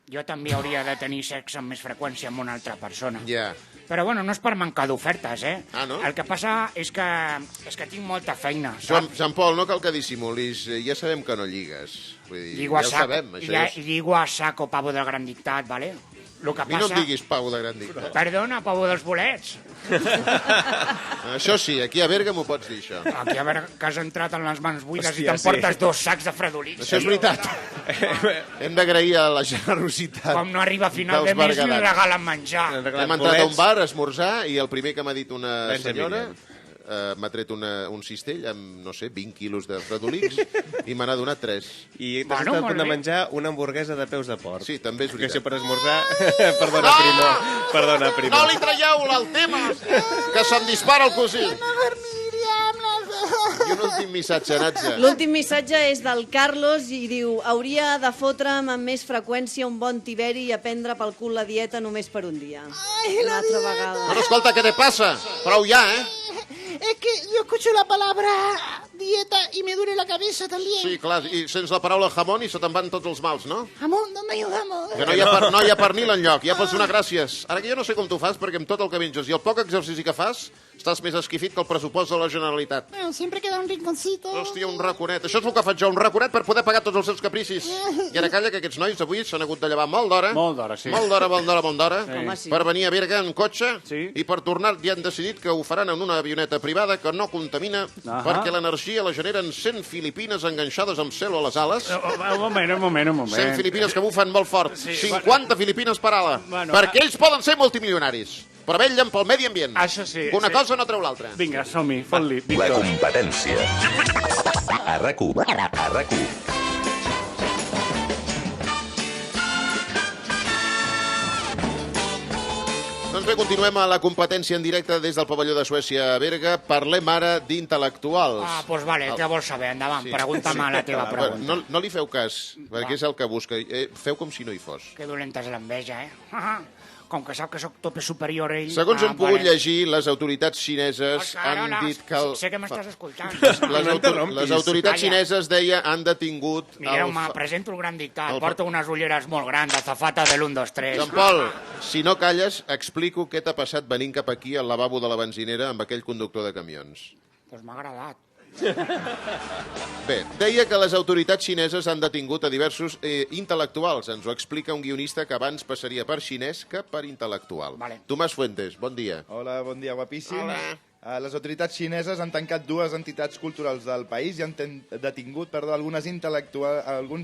[SPEAKER 4] Jo també hauria de tenir sexe amb més freqüència amb una altra persona.
[SPEAKER 3] Ja.
[SPEAKER 4] Però, bueno, no és per mancar d'ofertes,
[SPEAKER 3] Ah, no?
[SPEAKER 4] El que passa és que tinc molta feina, saps?
[SPEAKER 3] Jean Paul, no cal que dissimulis. Ja sabem que no lligues. Vull dir,
[SPEAKER 4] Lligo a
[SPEAKER 3] ja ho
[SPEAKER 4] saco,
[SPEAKER 3] sabem. Això
[SPEAKER 4] lligo a saco, pavo de gran dictat, ¿vale? Lo que
[SPEAKER 3] a mi no em diguis pavo de gran dictat.
[SPEAKER 4] Perdona, pavo dels bolets.
[SPEAKER 3] Això sí, aquí a Berga m'ho pots dir, això.
[SPEAKER 4] Aquí a veure que has entrat en les mans buides.
[SPEAKER 6] Hòstia,
[SPEAKER 4] i t'emportes 2 sacs de fredolins.
[SPEAKER 3] Això és veritat. Hem d'agrair a la generositat.
[SPEAKER 4] Com no arriba a final de mes ni regalen menjar.
[SPEAKER 3] Hem entrat a un bar a esmorzar i el primer que m'ha dit una senyora m'ha tret un cistell amb, no sé, 20 quilos de fredolins i me n'ha donat 3.
[SPEAKER 6] I t'has estat a punt de menjar una hamburguesa de peus de porc.
[SPEAKER 3] Sí, també és veritat.
[SPEAKER 6] Que això per esmorzar... Perdona, Primo.
[SPEAKER 3] No li traieu el tema, que se'm dispara el cosí. I un últim missatge, Natza.
[SPEAKER 1] L'últim missatge és del Carlos i diu: hauria de fotre'm amb més freqüència un bon tiberi i aprendre pel cul la dieta només per un dia. Una altra vegada.
[SPEAKER 3] Bueno, escolta, què te passa? Prou ja,
[SPEAKER 8] Es que yo escucho la palabra dieta y me duele la cabeza también.
[SPEAKER 3] Sí, clar, i sents la paraula jamón i se te'n van tots els mals, no?
[SPEAKER 8] Jamón, ¿dónde hay un jamón?
[SPEAKER 3] Que no hi ha pernil enlloc, ja pots donar gràcies. Ara que jo no sé com tu fas, perquè amb tot el que menges i el poc exercici que fas, estàs més esquifit que el pressupost de la Generalitat.
[SPEAKER 8] Bueno, siempre queda un rinconcito.
[SPEAKER 3] Hòstia, un raconet. Això és el que faig jo, un raconet per poder pagar tots els seus capricis. I ara calla que aquests nois avui s'han hagut de llevar molt d'hora.
[SPEAKER 5] Molt d'hora, sí.
[SPEAKER 3] Molt d'hora,
[SPEAKER 5] Sí.
[SPEAKER 3] per venir a Berga en cotxe i per tornar ja han decidit que ho faran en una avioneta privada que no contamina perquè l'energia la generen 100 filipines enganxades amb cel a les ales.
[SPEAKER 5] Un moment.
[SPEAKER 3] 100 filipines que bufen molt fort. 50 filipines per ala. Perquè ells poden ser multimilionaris. Però vetllen pel medi ambient.
[SPEAKER 5] Això sí.
[SPEAKER 3] Una cosa no treu l'altra.
[SPEAKER 5] Vinga, som-hi, fot-li.
[SPEAKER 2] La competència. A RAC1.
[SPEAKER 3] Doncs bé, continuem a la competència en directe des del pavelló de Suècia a Berga. Parlem ara d'intel·lectuals.
[SPEAKER 4] Doncs vale, què vols saber? Endavant, pregunta-me la teva pregunta.
[SPEAKER 3] No li feu cas, perquè és el que busca. Feu com si no hi fos.
[SPEAKER 4] Que dolenta és l'enveja, Com que sap que sóc tope superior a ell...
[SPEAKER 3] Segons hem pogut llegir, les autoritats xineses han dit que...
[SPEAKER 4] Sé que m'estàs escoltant.
[SPEAKER 3] Les autoritats xineses, deia, han detingut...
[SPEAKER 4] Mireu-me, presento el gran dictat. Porto unes ulleres molt grans, azafata del 1, 2, 3.
[SPEAKER 3] Joan Pol, si no calles, explico què t'ha passat venint cap aquí al lavabo de la benzinera amb aquell conductor de camions.
[SPEAKER 4] Doncs m'ha agradat.
[SPEAKER 3] Bé, deia que les autoritats xineses han detingut a diversos intel·lectuals. Ens ho explica un guionista que abans passaria per xinès que per intel·lectual. Tomàs Fuentes, bon dia.
[SPEAKER 19] Hola, bon dia, guapíssim.
[SPEAKER 3] Hola.
[SPEAKER 19] Les autoritats xineses han tancat dues entitats culturals del país i han detingut, alguns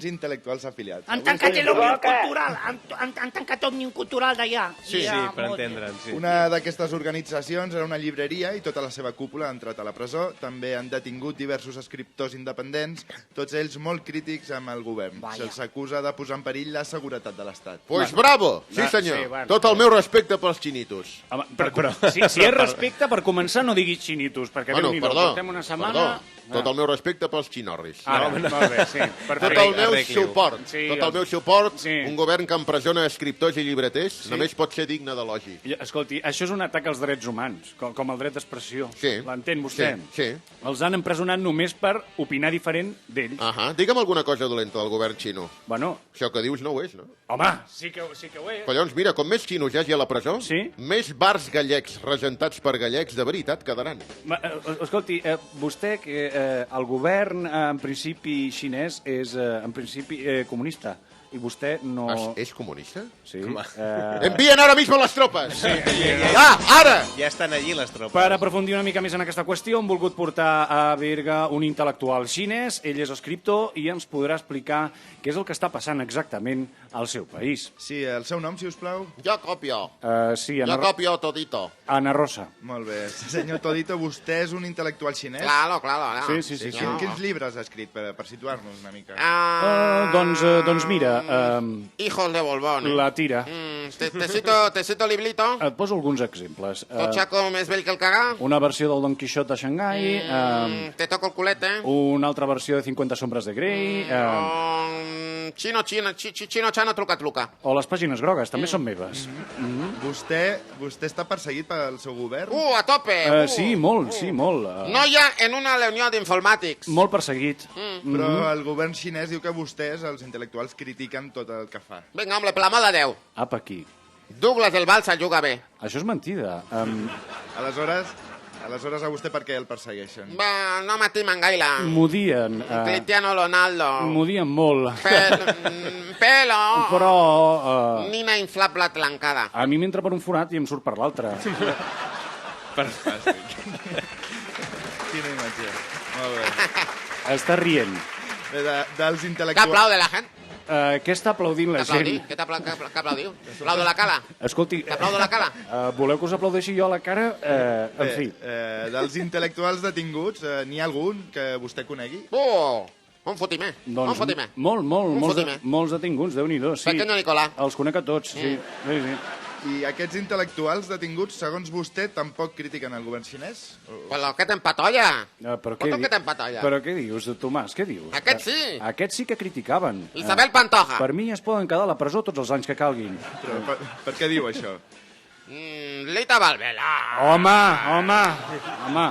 [SPEAKER 19] intel·lectuals afiliats.
[SPEAKER 4] Han tancat l'Òmnium Cultural, han tancat l'Òmnium Cultural d'allà.
[SPEAKER 6] Sí, per entendre'ns. Sí.
[SPEAKER 19] Una d'aquestes organitzacions era una llibreria i tota la seva cúpula ha entrat a la presó. També han detingut diversos escriptors independents, tots ells molt crítics amb el govern. Se'ls acusa de posar en perill la seguretat de l'Estat.
[SPEAKER 3] Pues bravo! Sí, senyor. Tot el meu respecte pels xinitos.
[SPEAKER 5] Però si és respecte, per començar, no diguis xinitos, perquè Déu-n'hi-do, portem una setmana...
[SPEAKER 3] Tot el meu respecte pels xinorris.
[SPEAKER 5] Molt bé, sí.
[SPEAKER 3] Tot el meu suport, un govern que empresona escriptors i llibreters, només pot ser digne d'elogi.
[SPEAKER 5] Escolti, això és un atac als drets humans, com el dret d'expressió. L'entén vostè?
[SPEAKER 3] Sí.
[SPEAKER 5] Els han empresonat només per opinar diferent d'ells.
[SPEAKER 3] Digue'm alguna cosa dolenta del govern xino.
[SPEAKER 5] Bueno...
[SPEAKER 3] Això que dius no ho és, no?
[SPEAKER 5] Home, sí que ho és.
[SPEAKER 3] Collons, mira, com més xinos hi hagi a la presó, més bars gallecs regentats per gallecs de veritat quedaran.
[SPEAKER 5] Escolti, vostè que el govern, en principi xinès, és en principi comunista. I vostè no...
[SPEAKER 3] És comunista?
[SPEAKER 5] Sí.
[SPEAKER 3] Envien ara mismo les tropes!
[SPEAKER 6] Sí.
[SPEAKER 3] Ara!
[SPEAKER 6] Ja estan allí les tropes.
[SPEAKER 5] Per aprofundir una mica més en aquesta qüestió, hem volgut portar a Berga un intel·lectual xinès. Ell és escriptor i ens podrà explicar què és el que està passant exactament al seu país.
[SPEAKER 19] Sí, el seu nom, si us plau?
[SPEAKER 3] Jo copio.
[SPEAKER 5] Sí,
[SPEAKER 3] Jo copio todito.
[SPEAKER 5] Ana Rosa.
[SPEAKER 19] Molt bé. Senyor Todito, vostè és un intel·lectual xinès?
[SPEAKER 3] Claro.
[SPEAKER 5] Sí.
[SPEAKER 19] Quins llibres ha escrit, per situar-nos una mica?
[SPEAKER 5] Doncs mira...
[SPEAKER 7] Hijos de Bolbón.
[SPEAKER 5] La tira.
[SPEAKER 7] Te cito liblito.
[SPEAKER 5] Et poso alguns exemples.
[SPEAKER 7] Tochaco més vell que el cagà.
[SPEAKER 5] Una versió del Don Quixot de Xangai.
[SPEAKER 7] Te toco el culete.
[SPEAKER 5] Una altra versió de 50 sombres de Grey.
[SPEAKER 7] Chino Chano Truca.
[SPEAKER 5] O les pàgines grogues, també són meves.
[SPEAKER 19] Vostè està perseguit pel seu govern?
[SPEAKER 7] A tope!
[SPEAKER 5] Sí, molt.
[SPEAKER 7] No hi ha en una reunió d'informàtics.
[SPEAKER 5] Molt perseguit.
[SPEAKER 19] Però el govern xinès diu que vostès, els intel·lectuals, critiquen tot el que fa.
[SPEAKER 7] Vinga, home, per l'amor de Déu.
[SPEAKER 5] Apa, aquí.
[SPEAKER 7] Douglas del Balsa juga bé.
[SPEAKER 5] Això és mentida.
[SPEAKER 19] Aleshores, a vostè per què el persegueixen?
[SPEAKER 7] No m'estimen gaire.
[SPEAKER 5] M'odien.
[SPEAKER 7] Cristiano Ronaldo.
[SPEAKER 5] M'odien molt.
[SPEAKER 7] Pelo.
[SPEAKER 5] Però...
[SPEAKER 7] Nina inflable trencada.
[SPEAKER 5] A mi m'entra per un forat i em surt per l'altre.
[SPEAKER 19] Fantàstic. Quina imatge. Molt bé.
[SPEAKER 5] Està rient.
[SPEAKER 19] Dels intel·lectuals...
[SPEAKER 7] Que aplaude la gent.
[SPEAKER 5] Què està aplaudint la gent?
[SPEAKER 7] Què aplaudiu? Aplaudo la cara.
[SPEAKER 5] Escolti...
[SPEAKER 7] T'aplaudo la cara.
[SPEAKER 5] Voleu que us aplaudeixi jo a la cara? En fi.
[SPEAKER 19] Dels intel·lectuals detinguts, n'hi ha algun que vostè conegui?
[SPEAKER 7] Un fotimer.
[SPEAKER 5] Molts detinguts, Déu-n'hi-do. Sí.
[SPEAKER 7] Pequeño Nicolà.
[SPEAKER 5] Els conec a tots, sí.
[SPEAKER 19] I aquests intel·lectuals detinguts, segons vostè, tampoc critiquen el govern xinès?
[SPEAKER 7] Però què t'empatolla?
[SPEAKER 5] Però
[SPEAKER 7] què t'empatolla?
[SPEAKER 5] Però què dius, Tomàs, què dius?
[SPEAKER 7] Aquests sí.
[SPEAKER 5] Aquests sí que criticaven.
[SPEAKER 7] Isabel Pantoja.
[SPEAKER 5] Per mi es poden quedar a la presó tots els anys que calguin.
[SPEAKER 19] Però per què diu això?
[SPEAKER 7] Lita Valvela.
[SPEAKER 5] Home.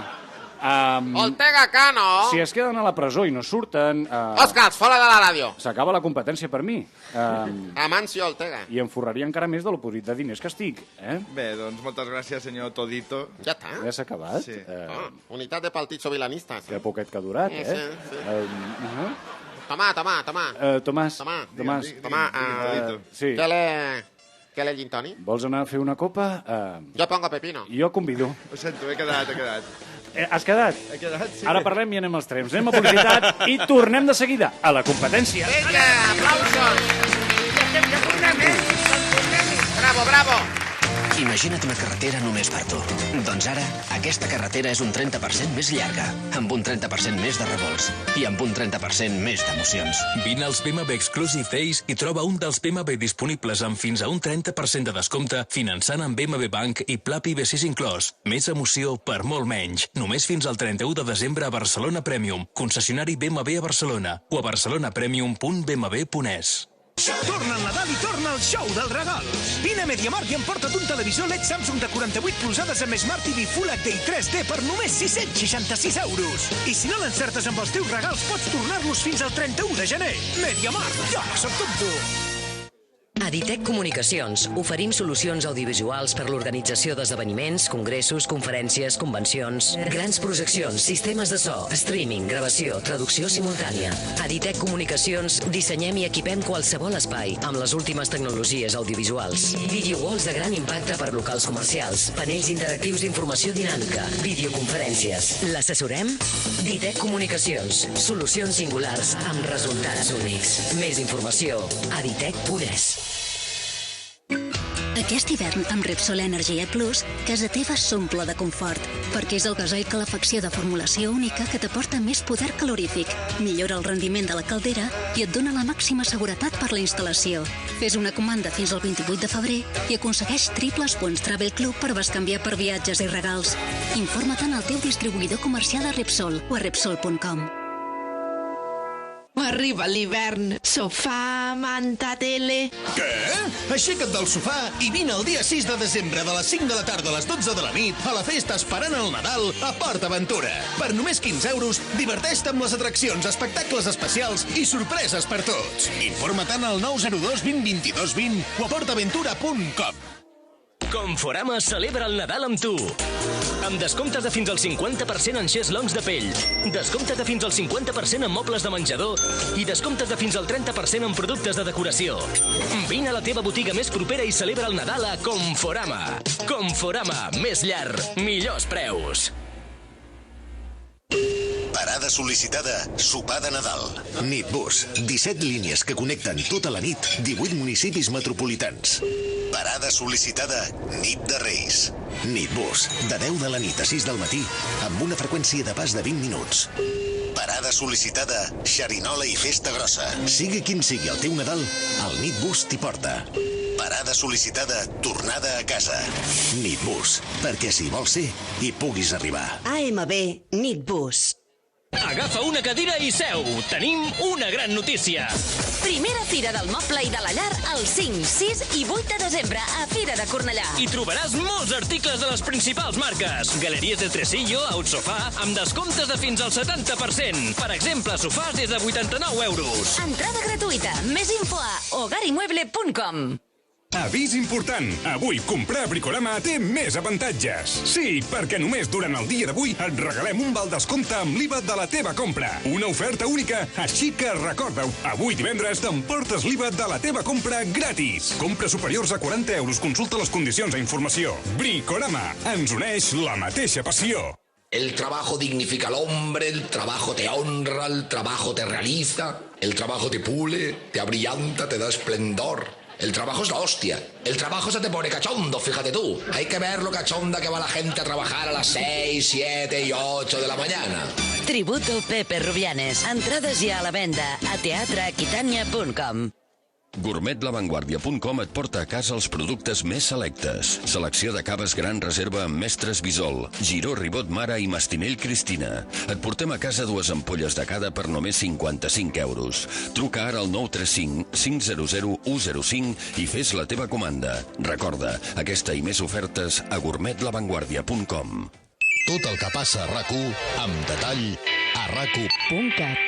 [SPEAKER 7] Ortega Cano.
[SPEAKER 5] Si es queden a la presó i no surten...
[SPEAKER 7] Oscars, fora de la ràdio.
[SPEAKER 5] S'acaba la competència per mi.
[SPEAKER 7] Amancio Ortega.
[SPEAKER 5] I em forraria encara més de l'oposit de diners que estic.
[SPEAKER 19] Bé, doncs moltes gràcies, senyor Todito.
[SPEAKER 7] Ja està.
[SPEAKER 5] Ja s'ha acabat?
[SPEAKER 19] Sí.
[SPEAKER 7] Unitat de partits sobilanistes.
[SPEAKER 5] Que poquet que ha durat,
[SPEAKER 7] Sí. Tomà.
[SPEAKER 5] Tomàs. Sí.
[SPEAKER 7] ¿Qué le gin toni?
[SPEAKER 5] Vols anar a fer una copa?
[SPEAKER 7] Jo pongo pepino.
[SPEAKER 5] Jo convido.
[SPEAKER 19] Ho sento, he quedat.
[SPEAKER 5] Has quedat?
[SPEAKER 19] He quedat, sí.
[SPEAKER 5] Ara parlem i anem als trens. Anem a publicitat i tornem de seguida a la competència.
[SPEAKER 7] Vinga, aplausos! Ja tornem, Bravo!
[SPEAKER 20] Imagina't una carretera només per tu. Doncs ara, aquesta carretera és un 30% més llarga, amb un 30% més de revolts i amb un 30% més d'emocions.
[SPEAKER 21] Vine als BMW Exclusive Days i troba un dels BMW disponibles amb fins a un 30% de descompte finançant amb BMW Bank i Pla PB6 inclòs. Més emoció per molt menys. Només fins al 31 de desembre a Barcelona Premium, concessionari BMW a Barcelona o a barcelonapremium.bmw.es.
[SPEAKER 22] Torna el Nadal i torna el show dels regals. Vine a MediaMarkt i emporta't un televisor LED Samsung de 48 polzades amb Smart TV Full HD i 3D per només 666 euros. I si no l'encertes amb els teus regals, pots tornar-los fins al 31 de gener. MediaMarkt, jo soc tonto.
[SPEAKER 12] A Ditec Comunicacions oferim solucions audiovisuals per l'organització d'esdeveniments, congressos, conferències, convencions, grans projeccions, sistemes de so, streaming, gravació, traducció simultània. A Ditec Comunicacions dissenyem i equipem qualsevol espai amb les últimes tecnologies audiovisuals. Videowalls de gran impacte per locals comercials, panells interactius d'informació dinàmica, videoconferències. L'assessorem? Ditec Comunicacions. Solucions singulars amb resultats únics. Més informació a ditec.es.
[SPEAKER 23] Aquest hivern, amb Repsol Energy E+, casa teva s'omple de confort, perquè és el gasoil calefacció de formulació única que t'aporta més poder calorífic, millora el rendiment de la caldera i et dona la màxima seguretat per la instal·lació. Fes una comanda fins al 28 de febrer i aconsegueix triples punts Travel Club per bescanviar per viatges i regals. Informa-te'n al teu distribuïdor comercial a Repsol o a Repsol.com.
[SPEAKER 24] Arriba l'hivern. Sofà, manta, tele...
[SPEAKER 22] Què? Aixeca't del sofà i vine el dia 6 de desembre de les 5 de la tarda a les 12 de la nit a la festa esperant el Nadal a Port Aventura. Per només 15 euros, diverteix-te amb les atraccions, espectacles especials i sorpreses per tots. Informa-te'n al 902 20 22 20 o a portaventura.com.
[SPEAKER 15] Conforama celebra el Nadal amb tu. Amb descomptes de fins al 50% en xeslongs de pell, descomptes de fins al 50% en mobles de menjador i descomptes de fins al 30% en productes de decoració. Vine a la teva botiga més propera i celebra el Nadal a Conforama. Conforama, més llarg, millors preus.
[SPEAKER 18] Parada sol·licitada, sopar de Nadal. Nitbus, 17 línies que connecten tota la nit, 18 municipis metropolitans. Parada sol·licitada, nit de Reis. Nitbus, de 10 de la nit a 6 del matí, amb una freqüència de pas de 20 minuts. Parada sol·licitada, xerinola i festa grossa. Sigui quin sigui el teu Nadal, el Nitbus t'hi porta. Parada sol·licitada, tornada a casa. Nitbus, perquè si vols ser, hi puguis arribar.
[SPEAKER 25] AMB Nitbus.
[SPEAKER 15] Agafa una cadira i seu. Tenim una gran notícia.
[SPEAKER 16] Primera Fira del Moble i de la Llar el 5, 6 i 8 de desembre a Fira de Cornellà.
[SPEAKER 15] Hi trobaràs molts articles de les principals marques. Galeries de tresillo, Outsofà, amb descomptes de fins al 70%. Per exemple, sofàs des de 89 euros.
[SPEAKER 16] Entrada gratuïta. Més info a hogarimueble.com.
[SPEAKER 26] Avís important! Avui comprar a Bricorama té més avantatges. Sí, perquè només durant el dia d'avui et regalem un val descompte amb l'IVA de la teva compra. Una oferta única, així que recorda-ho. Avui divendres t'emportes l'IVA de la teva compra gratis. Compra superiors a 40 euros. Consulta les condicions a informació. Bricorama. Ens uneix la mateixa passió.
[SPEAKER 27] El trabajo dignifica al hombre, el trabajo te honra, el trabajo te realiza, el trabajo te pule, te abrillanta, te da esplendor. El trabajo es la hostia. El trabajo se te pone cachondo, fíjate tú. Hay que ver lo cachonda que va la gente a trabajar a las 6, 7 y 8 de la mañana.
[SPEAKER 12] Tributo Pepe Rubianes. Entrades ja a la venda a teatreaquitania.com.
[SPEAKER 15] Gourmetlavanguardia.com et porta a casa els productes més selectes. Selecció de caves Gran Reserva amb Mestres Bisol, Giró Ribot Mara i Mastinell Cristina. Et portem a casa 2 ampolles de cada per només 55 euros. Truca ara al 935 500 105 i fes la teva comanda. Recorda, aquesta i més ofertes a gourmetlavanguardia.com.
[SPEAKER 22] Tot el que passa a RAC1 amb detall a RAC1.cat.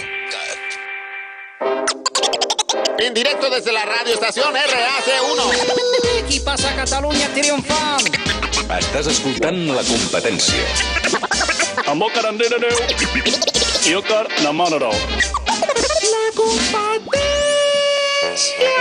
[SPEAKER 7] En directo desde la radio estación RAC1.
[SPEAKER 4] Qui passa a Catalunya triomfant?
[SPEAKER 2] Estàs escoltant La Competència.
[SPEAKER 5] Amokar andina neu. Iokar namanaro.
[SPEAKER 8] La Competència!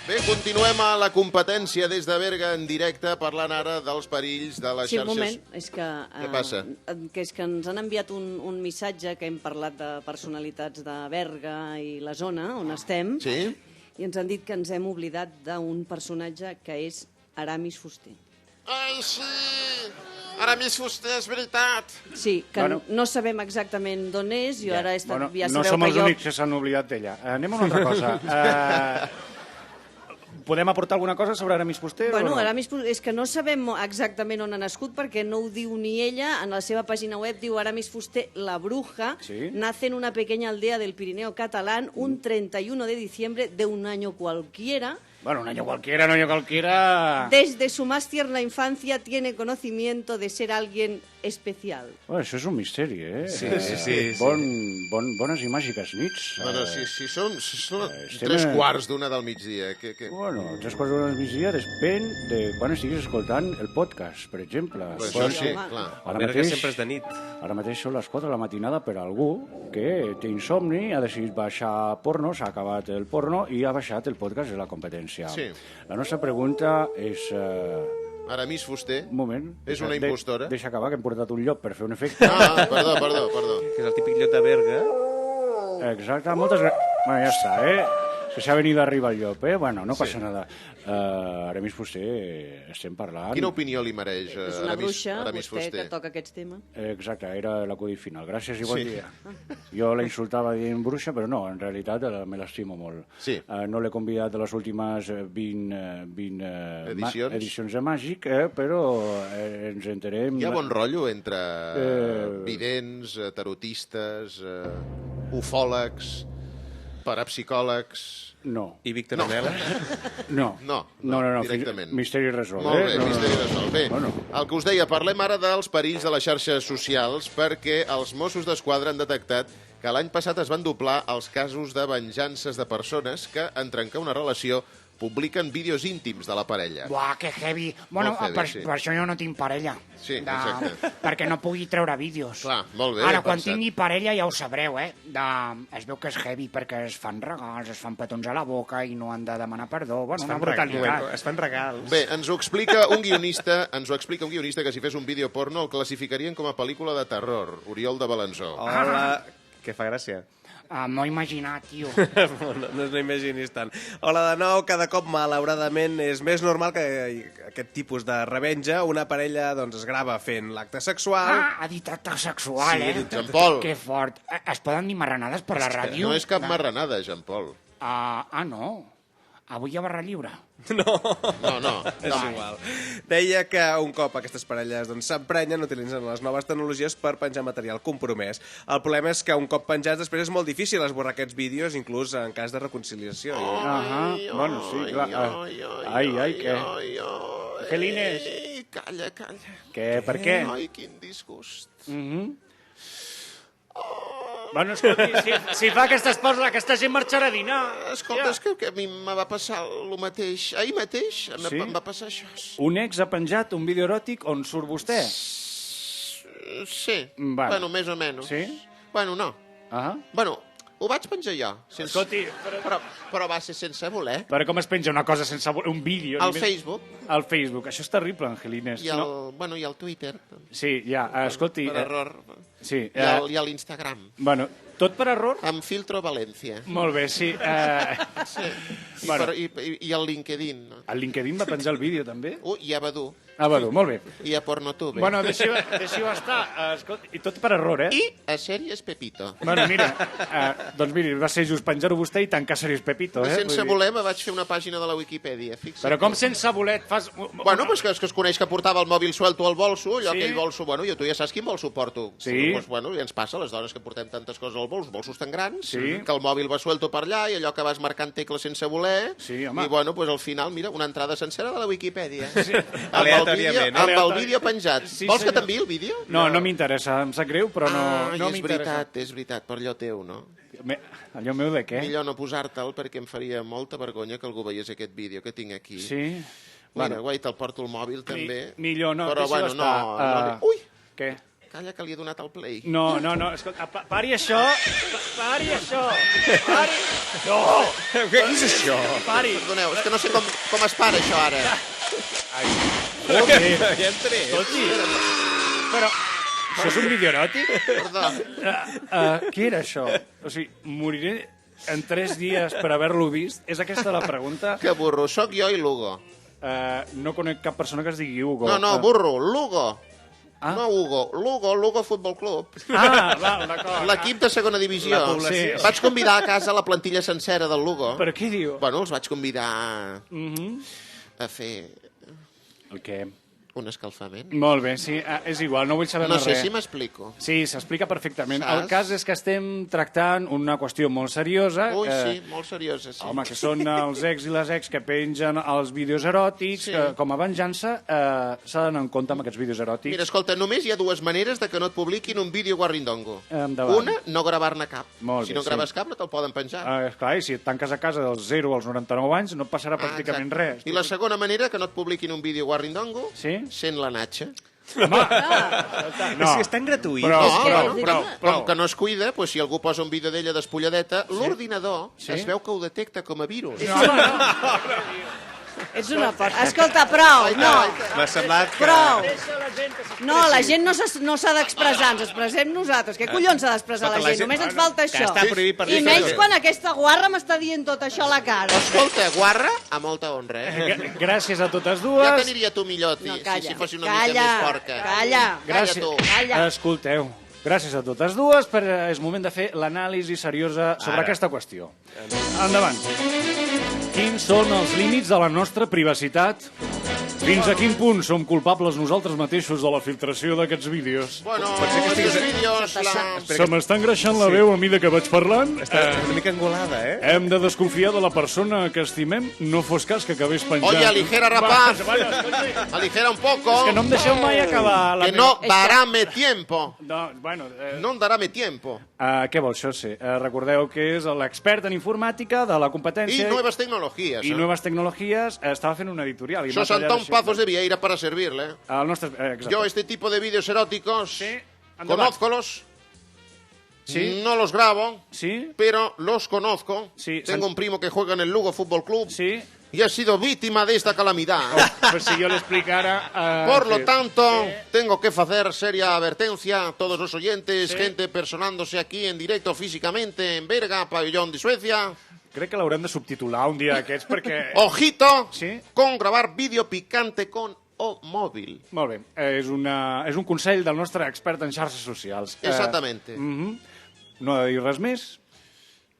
[SPEAKER 3] Bé, continuem a La Competència des de Berga en directe, parlant ara dels perills de les xarxes.
[SPEAKER 1] Sí, un moment, és que...
[SPEAKER 3] Què passa?
[SPEAKER 1] Que és que ens han enviat un missatge que hem parlat de personalitats de Berga i la zona on estem,
[SPEAKER 3] sí?
[SPEAKER 1] I ens han dit que ens hem oblidat d'un personatge que és Aramis Fuster.
[SPEAKER 7] Ai, sí! Aramis Fuster, és veritat.
[SPEAKER 1] Sí, que no sabem exactament d'on és, i ara ja sabeu que jo...
[SPEAKER 5] No som els únics que s'han oblidat d'ella. Anem a una altra cosa. Podem aportar alguna cosa sobre Aramis Fuster?
[SPEAKER 1] Bueno,
[SPEAKER 5] no?
[SPEAKER 1] Aramis Fuster, és que no sabem exactament on ha nascut perquè no ho diu ni ella. En la seva pàgina web diu Aramis Fuster, la bruja,
[SPEAKER 5] ¿Sí?
[SPEAKER 1] nace en una pequeña aldea del Pirineo catalán un 31 de diciembre de un año cualquiera.
[SPEAKER 5] Bueno, un año cualquiera...
[SPEAKER 1] Desde su más tierna infancia tiene conocimiento de ser alguien especial.
[SPEAKER 5] Bueno, això és un misteri, eh?
[SPEAKER 6] Sí.
[SPEAKER 5] Bones i màgiques nits.
[SPEAKER 3] Bueno, si són 3:15 del migdia.
[SPEAKER 5] Bueno, 3:15 del migdia depèn de quan estiguis escoltant el podcast, per exemple.
[SPEAKER 3] Pues això sí, clar.
[SPEAKER 6] Ara mateix sempre és de nit.
[SPEAKER 5] Ara mateix són les 4 de la matinada per a algú que té insomni, ha decidit baixar porno, s'ha acabat el porno i ha baixat el podcast de La Competència.
[SPEAKER 3] Sí.
[SPEAKER 5] La nostra pregunta és...
[SPEAKER 3] Aramis Fuster?
[SPEAKER 5] Un moment.
[SPEAKER 3] És una impostora?
[SPEAKER 5] Deixa acabar, que hem portat un llop per fer un efecte.
[SPEAKER 3] Perdó.
[SPEAKER 6] Que és el típic llop de Berga.
[SPEAKER 5] Exacte, moltes gràcies. Bueno, ja està, que s'ha venit arriba el llop, Bueno, no passa nada. Aramis Fuster, estem parlant...
[SPEAKER 3] Quina opinió li mereix
[SPEAKER 1] és una bruixa,
[SPEAKER 3] Aramis
[SPEAKER 1] vostè,
[SPEAKER 3] Fuster?
[SPEAKER 1] que toca aquests temes.
[SPEAKER 5] Exacte, era l'acudit final. Gràcies i bon dia. Jo la insultava dient bruixa, però no, en realitat me l'estimo molt.
[SPEAKER 3] Sí.
[SPEAKER 5] No l'he convidat a les últimes 20 edicions de Màgic, però ens enterem...
[SPEAKER 3] Hi ha bon rotllo entre vidents, tarotistes, ufòlegs, parapsicòlegs...
[SPEAKER 5] No.
[SPEAKER 6] I Víctor Anela?
[SPEAKER 5] No,
[SPEAKER 3] directament.
[SPEAKER 5] Misteri resolt.
[SPEAKER 3] Molt bé, misteri resolt. Bé, el que us deia, parlem ara dels perills de les xarxes socials perquè els Mossos d'Esquadra han detectat que l'any passat es van doblar els casos de venjances de persones que, en trencar una relació, publiquen vídeos íntims de la parella.
[SPEAKER 4] Buah, que heavy. Bueno,
[SPEAKER 3] heavy,
[SPEAKER 4] per això jo no tinc parella.
[SPEAKER 3] Sí, exacte.
[SPEAKER 4] Perquè no pugui treure vídeos.
[SPEAKER 3] Clar, molt bé.
[SPEAKER 4] Ara, quan tingui parella ja ho sabreu, es veu que és heavy perquè es fan regals, es fan petons a la boca i no han de demanar perdó. Bueno, una brutalitat.
[SPEAKER 6] Es fan regals.
[SPEAKER 3] Bé, ens ho explica un guionista, que si fes un vídeo porno el classificarien com a pel·lícula de terror. Oriol de Balanzó.
[SPEAKER 6] Hola, que fa gràcia.
[SPEAKER 4] M'ho he imaginat, tio.
[SPEAKER 6] No imaginis tant. Hola de nou, cada cop malauradament és més normal que aquest tipus de revenja una parella es grava fent l'acte sexual.
[SPEAKER 4] Ha dit acte sexual,
[SPEAKER 3] Sí, Jean Paul.
[SPEAKER 4] Que fort. Es poden dir marranades per la ràdio?
[SPEAKER 3] No és cap marranada, Jean Paul.
[SPEAKER 4] No. Avui hi ha barra lliure.
[SPEAKER 3] No.
[SPEAKER 6] És igual. Deia que un cop aquestes parelles s'emprenyen, utilitzen les noves tecnologies per penjar material compromès. El problema és que un cop penjats després és molt difícil esborrar aquests vídeos, inclús en cas de reconciliació.
[SPEAKER 5] Bueno, sí, clar. Ai, què? Angelines.
[SPEAKER 3] Calla.
[SPEAKER 5] Què? Per què?
[SPEAKER 3] Ai, quin disgust.
[SPEAKER 5] Bueno, escolti, si fa aquesta gent marxarà a dinar.
[SPEAKER 3] Escolta, és que a mi em va passar el mateix. Ahir mateix em va passar això.
[SPEAKER 5] Un ex ha penjat un vídeo eròtic on surt vostè?
[SPEAKER 3] Sí. Bueno, més o menys.
[SPEAKER 5] Sí?
[SPEAKER 3] Bueno, no. Bueno, ho vaig penjar jo.
[SPEAKER 5] Escolti,
[SPEAKER 3] però va ser sense voler.
[SPEAKER 5] Però com es penja una cosa sense voler? Un vídeo?
[SPEAKER 3] Al Facebook.
[SPEAKER 5] Al Facebook. Això és terrible, Angelines.
[SPEAKER 3] I al Twitter.
[SPEAKER 5] Sí, ja. Escolti...
[SPEAKER 3] Per error.
[SPEAKER 5] Sí.
[SPEAKER 3] I a l'Instagram.
[SPEAKER 5] Bueno, tot per error?
[SPEAKER 3] Amb filtro València.
[SPEAKER 5] Molt bé, sí.
[SPEAKER 3] I al LinkedIn.
[SPEAKER 5] Al LinkedIn va penjar el vídeo, també?
[SPEAKER 3] I a Badoo.
[SPEAKER 5] bueno, molt bé.
[SPEAKER 3] I a Pornotube.
[SPEAKER 5] Bueno, deixi-ho estar. Escolta, i tot per error,
[SPEAKER 3] I a Sèries Pepito.
[SPEAKER 5] Bueno, mira, doncs miri, va ser just penjar-ho vostè i tancar Sèries Pepito,
[SPEAKER 3] Sense voler me vaig fer una pàgina de la Wikipedia, fixa't.
[SPEAKER 5] Però com sense voler fas...
[SPEAKER 3] Bueno, pues que es coneix que portava el mòbil suelto al bolso, allò aquell bolso, bueno, tu ja saps quin bolso porto.
[SPEAKER 5] Sí.
[SPEAKER 3] Pues, bueno, ja ens passa, les dones que portem tantes coses al bolsos tan grans,
[SPEAKER 5] Sí.
[SPEAKER 3] que el mòbil va suelto per allà i allò que vas marcant tecles sense voler,
[SPEAKER 5] Sí, home.
[SPEAKER 3] i bueno, pues al final, mira, una entrada sencera de la Wikipedia. Sí.
[SPEAKER 6] Aleatòriament,
[SPEAKER 3] amb el vídeo penjat.
[SPEAKER 5] Sí,
[SPEAKER 3] Vols que
[SPEAKER 5] senyor.
[SPEAKER 3] t'enviï el vídeo?
[SPEAKER 5] No m'interessa, em sap greu, però no
[SPEAKER 3] és
[SPEAKER 5] m'interessa.
[SPEAKER 3] veritat, per allò teu, no?
[SPEAKER 5] Allò meu de què?
[SPEAKER 3] Millor no posar-te'l perquè em faria molta vergonya que algú veiés aquest vídeo que tinc aquí.
[SPEAKER 5] Sí?
[SPEAKER 3] Mira, guai, te'l porto al mòbil, també.
[SPEAKER 5] Millor no,
[SPEAKER 3] però,
[SPEAKER 5] deixa-ho
[SPEAKER 3] bueno,
[SPEAKER 5] estar.
[SPEAKER 3] Ui!
[SPEAKER 5] Què?
[SPEAKER 3] Calla, que li he donat el play.
[SPEAKER 5] No, escolta, pari això! Pari això! Pari! No!
[SPEAKER 6] Què és això?
[SPEAKER 5] Pari!
[SPEAKER 3] Perdoneu, és que no sé com es para això ara.
[SPEAKER 5] Joder!
[SPEAKER 6] Ja entré.
[SPEAKER 5] Escolti, però... Això és un vídeo eròtic?
[SPEAKER 3] Perdó.
[SPEAKER 5] Què era això? O sigui, moriré en 3 dies per haver-lo vist? És aquesta la pregunta?
[SPEAKER 3] Que burro, sóc jo i Lugo.
[SPEAKER 5] No conec cap persona que es digui Hugo.
[SPEAKER 3] No, burro, Lugo. No Hugo, Lugo Futbol Club.
[SPEAKER 5] Val, d'acord.
[SPEAKER 3] L'equip de segona divisió.
[SPEAKER 5] La població.
[SPEAKER 3] Vaig convidar a casa la plantilla sencera del Lugo.
[SPEAKER 5] Però què diu?
[SPEAKER 3] Bueno, els vaig convidar a fer...
[SPEAKER 5] El què?
[SPEAKER 3] Un escalfament.
[SPEAKER 5] Molt bé, sí, és igual, no vull saber
[SPEAKER 3] No
[SPEAKER 5] més
[SPEAKER 3] sé
[SPEAKER 5] res.
[SPEAKER 3] si m'explico.
[SPEAKER 5] Sí, s'explica perfectament.
[SPEAKER 3] Saps?
[SPEAKER 5] El cas és que estem tractant una qüestió molt seriosa.
[SPEAKER 3] Ui, sí, molt seriosa, sí.
[SPEAKER 5] Home, que són els ex i les ex que pengen els vídeos eròtics, que com a venjança s'ha d'anar en compte amb aquests vídeos eròtics.
[SPEAKER 3] Mira, escolta, només hi ha 2 maneres de que no et publiquin un vídeo guarrindongo.
[SPEAKER 5] Endavant.
[SPEAKER 3] Una, no gravar-ne cap.
[SPEAKER 5] Molt bé,
[SPEAKER 3] Si no
[SPEAKER 5] sí.
[SPEAKER 3] graves cap, no te'l poden penjar.
[SPEAKER 5] Esclar, i si et tanques a casa dels 0 als 99 anys no et passarà pràcticament res.
[SPEAKER 3] I la segona manera, que no et publiquin un vídeo guarrindongo, sent la natxa.
[SPEAKER 5] Home,
[SPEAKER 6] no. És tan gratuït.
[SPEAKER 3] Però, com que no es cuida, pues, si algú posa un vídeo d'ella despulladeta, l'ordinador es veu que ho detecta com a virus.
[SPEAKER 1] Ets una porta. Escolta, prou, no.
[SPEAKER 6] M'ha semblat que...
[SPEAKER 1] Prou. No, la gent no s'ha d'expressar, ens expressem nosaltres. Què collons s'ha d'expressar la gent? Només ens falta això.
[SPEAKER 6] està prohibit per
[SPEAKER 1] I menys quan aquesta guarra m'està dient tot això a la cara.
[SPEAKER 3] Escolta, guarra, a molta honra,
[SPEAKER 5] Gràcies a totes dues.
[SPEAKER 3] Ja t'aniria tu millor, si fos una mica més porca.
[SPEAKER 1] Calla,
[SPEAKER 3] calla.
[SPEAKER 5] Escolteu, gràcies a totes dues, és moment de fer l'anàlisi seriosa sobre aquesta qüestió. Endavant. Quins són els límits de la nostra privacitat? Fins a quin punt som culpables nosaltres mateixos de la filtració d'aquests vídeos?
[SPEAKER 3] Bueno, aquests vídeos...
[SPEAKER 5] Se m'està engreixant la veu a mida que vaig parlant.
[SPEAKER 6] Està una mica engolada,
[SPEAKER 5] Hem de desconfiar de la persona que estimem, no fos cas que acabés penjant.
[SPEAKER 3] Oye, aligera, rapaz. Aligera un poco.
[SPEAKER 5] És que no em deixeu mai acabar.
[SPEAKER 3] Que no darame tiempo.
[SPEAKER 5] No, bueno...
[SPEAKER 3] No darame tiempo.
[SPEAKER 5] Què vol això ser? Recordeu que és l'expert en informàtica de la competència...
[SPEAKER 3] I noves tecnologies.
[SPEAKER 5] I noves tecnologies. Estava fent una editorial.
[SPEAKER 3] Això és Antón Pazos de Vieira para servirle.
[SPEAKER 5] El nostre...
[SPEAKER 3] Yo este tipo de vídeos eróticos, conózcolos, no los grabo, pero los conozco. Tengo un primo que juega en el Lugo Fútbol Club y ha sido víctima de esta calamidad.
[SPEAKER 5] Pues si yo le explicara...
[SPEAKER 3] Por lo tanto, tengo que hacer seria advertencia a todos los oyentes, gente personándose aquí en directo físicamente en Berga, pabellón de Suecia.
[SPEAKER 5] Crec que l'haurem de subtitular un dia d'aquests perquè...
[SPEAKER 3] Ojito con gravar vídeo picante con o mòbil.
[SPEAKER 5] Molt bé. És un consell del nostre expert en xarxes socials.
[SPEAKER 3] Exactamente.
[SPEAKER 5] No ha de dir res més?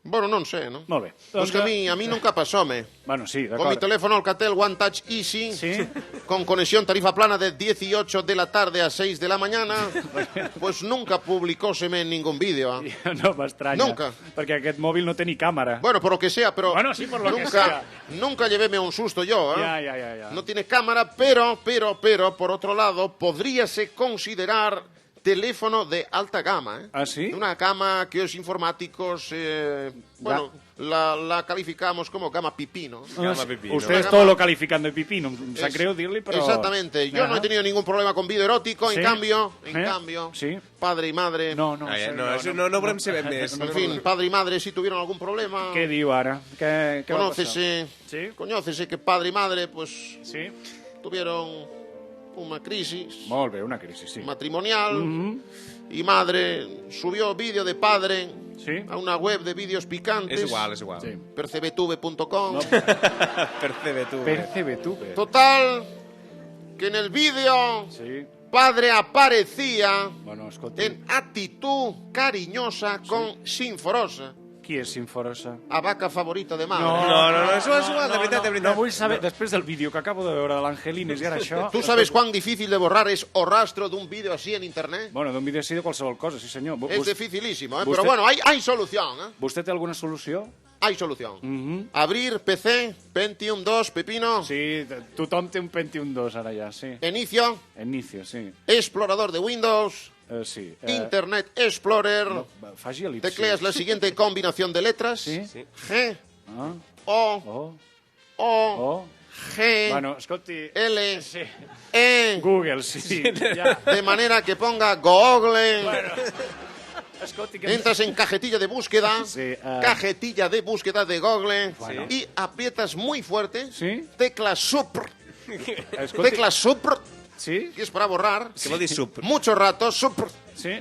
[SPEAKER 3] Bueno, no sé, ¿no?
[SPEAKER 5] Molt bé.
[SPEAKER 3] Pues que a mí nunca pasóme.
[SPEAKER 5] Bueno, sí, d'acord.
[SPEAKER 3] Con mi teléfono Alcatel One Touch Easy, con conexión tarifa plana de 18 de la tarde a 6 de la mañana, pues nunca publicóseme ningún vídeo.
[SPEAKER 5] No m'estranya.
[SPEAKER 3] Nunca.
[SPEAKER 5] Perquè aquest mòbil no té ni càmera.
[SPEAKER 3] Bueno, por lo que sea, pero
[SPEAKER 5] bueno, sí, por lo que sea.
[SPEAKER 3] Nunca llevéme un susto yo, ¿eh?
[SPEAKER 5] Ya.
[SPEAKER 3] No tiene cámara, pero, por otro lado, podríase considerar teléfono de alta gama, ¿eh?
[SPEAKER 5] ¿Ah, sí?
[SPEAKER 3] Una gama que los informáticos, bueno, la calificamos como gama pipí, ¿no?
[SPEAKER 5] Gama pipí, ustedes todo lo califican de pipí, no em sap greu dir-li, però...
[SPEAKER 3] Exactamente. Yo no he tenido ningún problema con vídeo erótico, en cambio,
[SPEAKER 5] sí.
[SPEAKER 3] Padre y madre...
[SPEAKER 6] No volem saber més.
[SPEAKER 3] En fin, padre y madre, si tuvieron algún problema...
[SPEAKER 5] Què diu ara? Què va
[SPEAKER 3] passar? Conócese que padre y madre, pues, tuvieron una crisis.
[SPEAKER 5] Molt bé, una crisis, sí.
[SPEAKER 3] Matrimonial. Y madre subió vídeo de padre a una web de vídeos picantes.
[SPEAKER 6] És igual.
[SPEAKER 3] Sí. Percebetube.com.
[SPEAKER 6] Percebetube.
[SPEAKER 3] Total, que en el vídeo padre aparecía en actitud cariñosa con Sinforosa.
[SPEAKER 5] Qui és Sinforosa?
[SPEAKER 3] A vaca favorita de mare.
[SPEAKER 6] No, és igual, de veritat.
[SPEAKER 5] No vull saber, després del vídeo que acabo de veure de l'Angelines i ara això...
[SPEAKER 3] ¿Tú sabes cuán difícil de borrar es o rastro de un vídeo así en internet?
[SPEAKER 5] Bueno, d'un vídeo així de qualsevol cosa, sí senyor.
[SPEAKER 3] Es dificilísimo, pero bueno, hay solución.
[SPEAKER 5] ¿Vostè té alguna solució?
[SPEAKER 3] Hay solución. Abrir PC, Pentium 2, Pepino.
[SPEAKER 5] Sí, tothom té un Pentium 2 ara ja, sí.
[SPEAKER 3] Inicio.
[SPEAKER 5] Inicio, sí.
[SPEAKER 3] Explorador de Windows.
[SPEAKER 5] Sí.
[SPEAKER 3] Internet Explorer.
[SPEAKER 5] Faci elipsis.
[SPEAKER 3] Tecleas la siguiente combinación de letras. G, O, G,
[SPEAKER 5] bueno, escolti...
[SPEAKER 3] L, E...
[SPEAKER 5] Google, sí. Ja.
[SPEAKER 3] De manera que ponga Google...
[SPEAKER 5] Bueno. Escolti, que...
[SPEAKER 3] Entras en cajetilla de búsqueda, cajetilla de búsqueda de Google, y aprietas muy fuerte, tecla supr, tecla supr, que es para borrar, mucho rato, supr,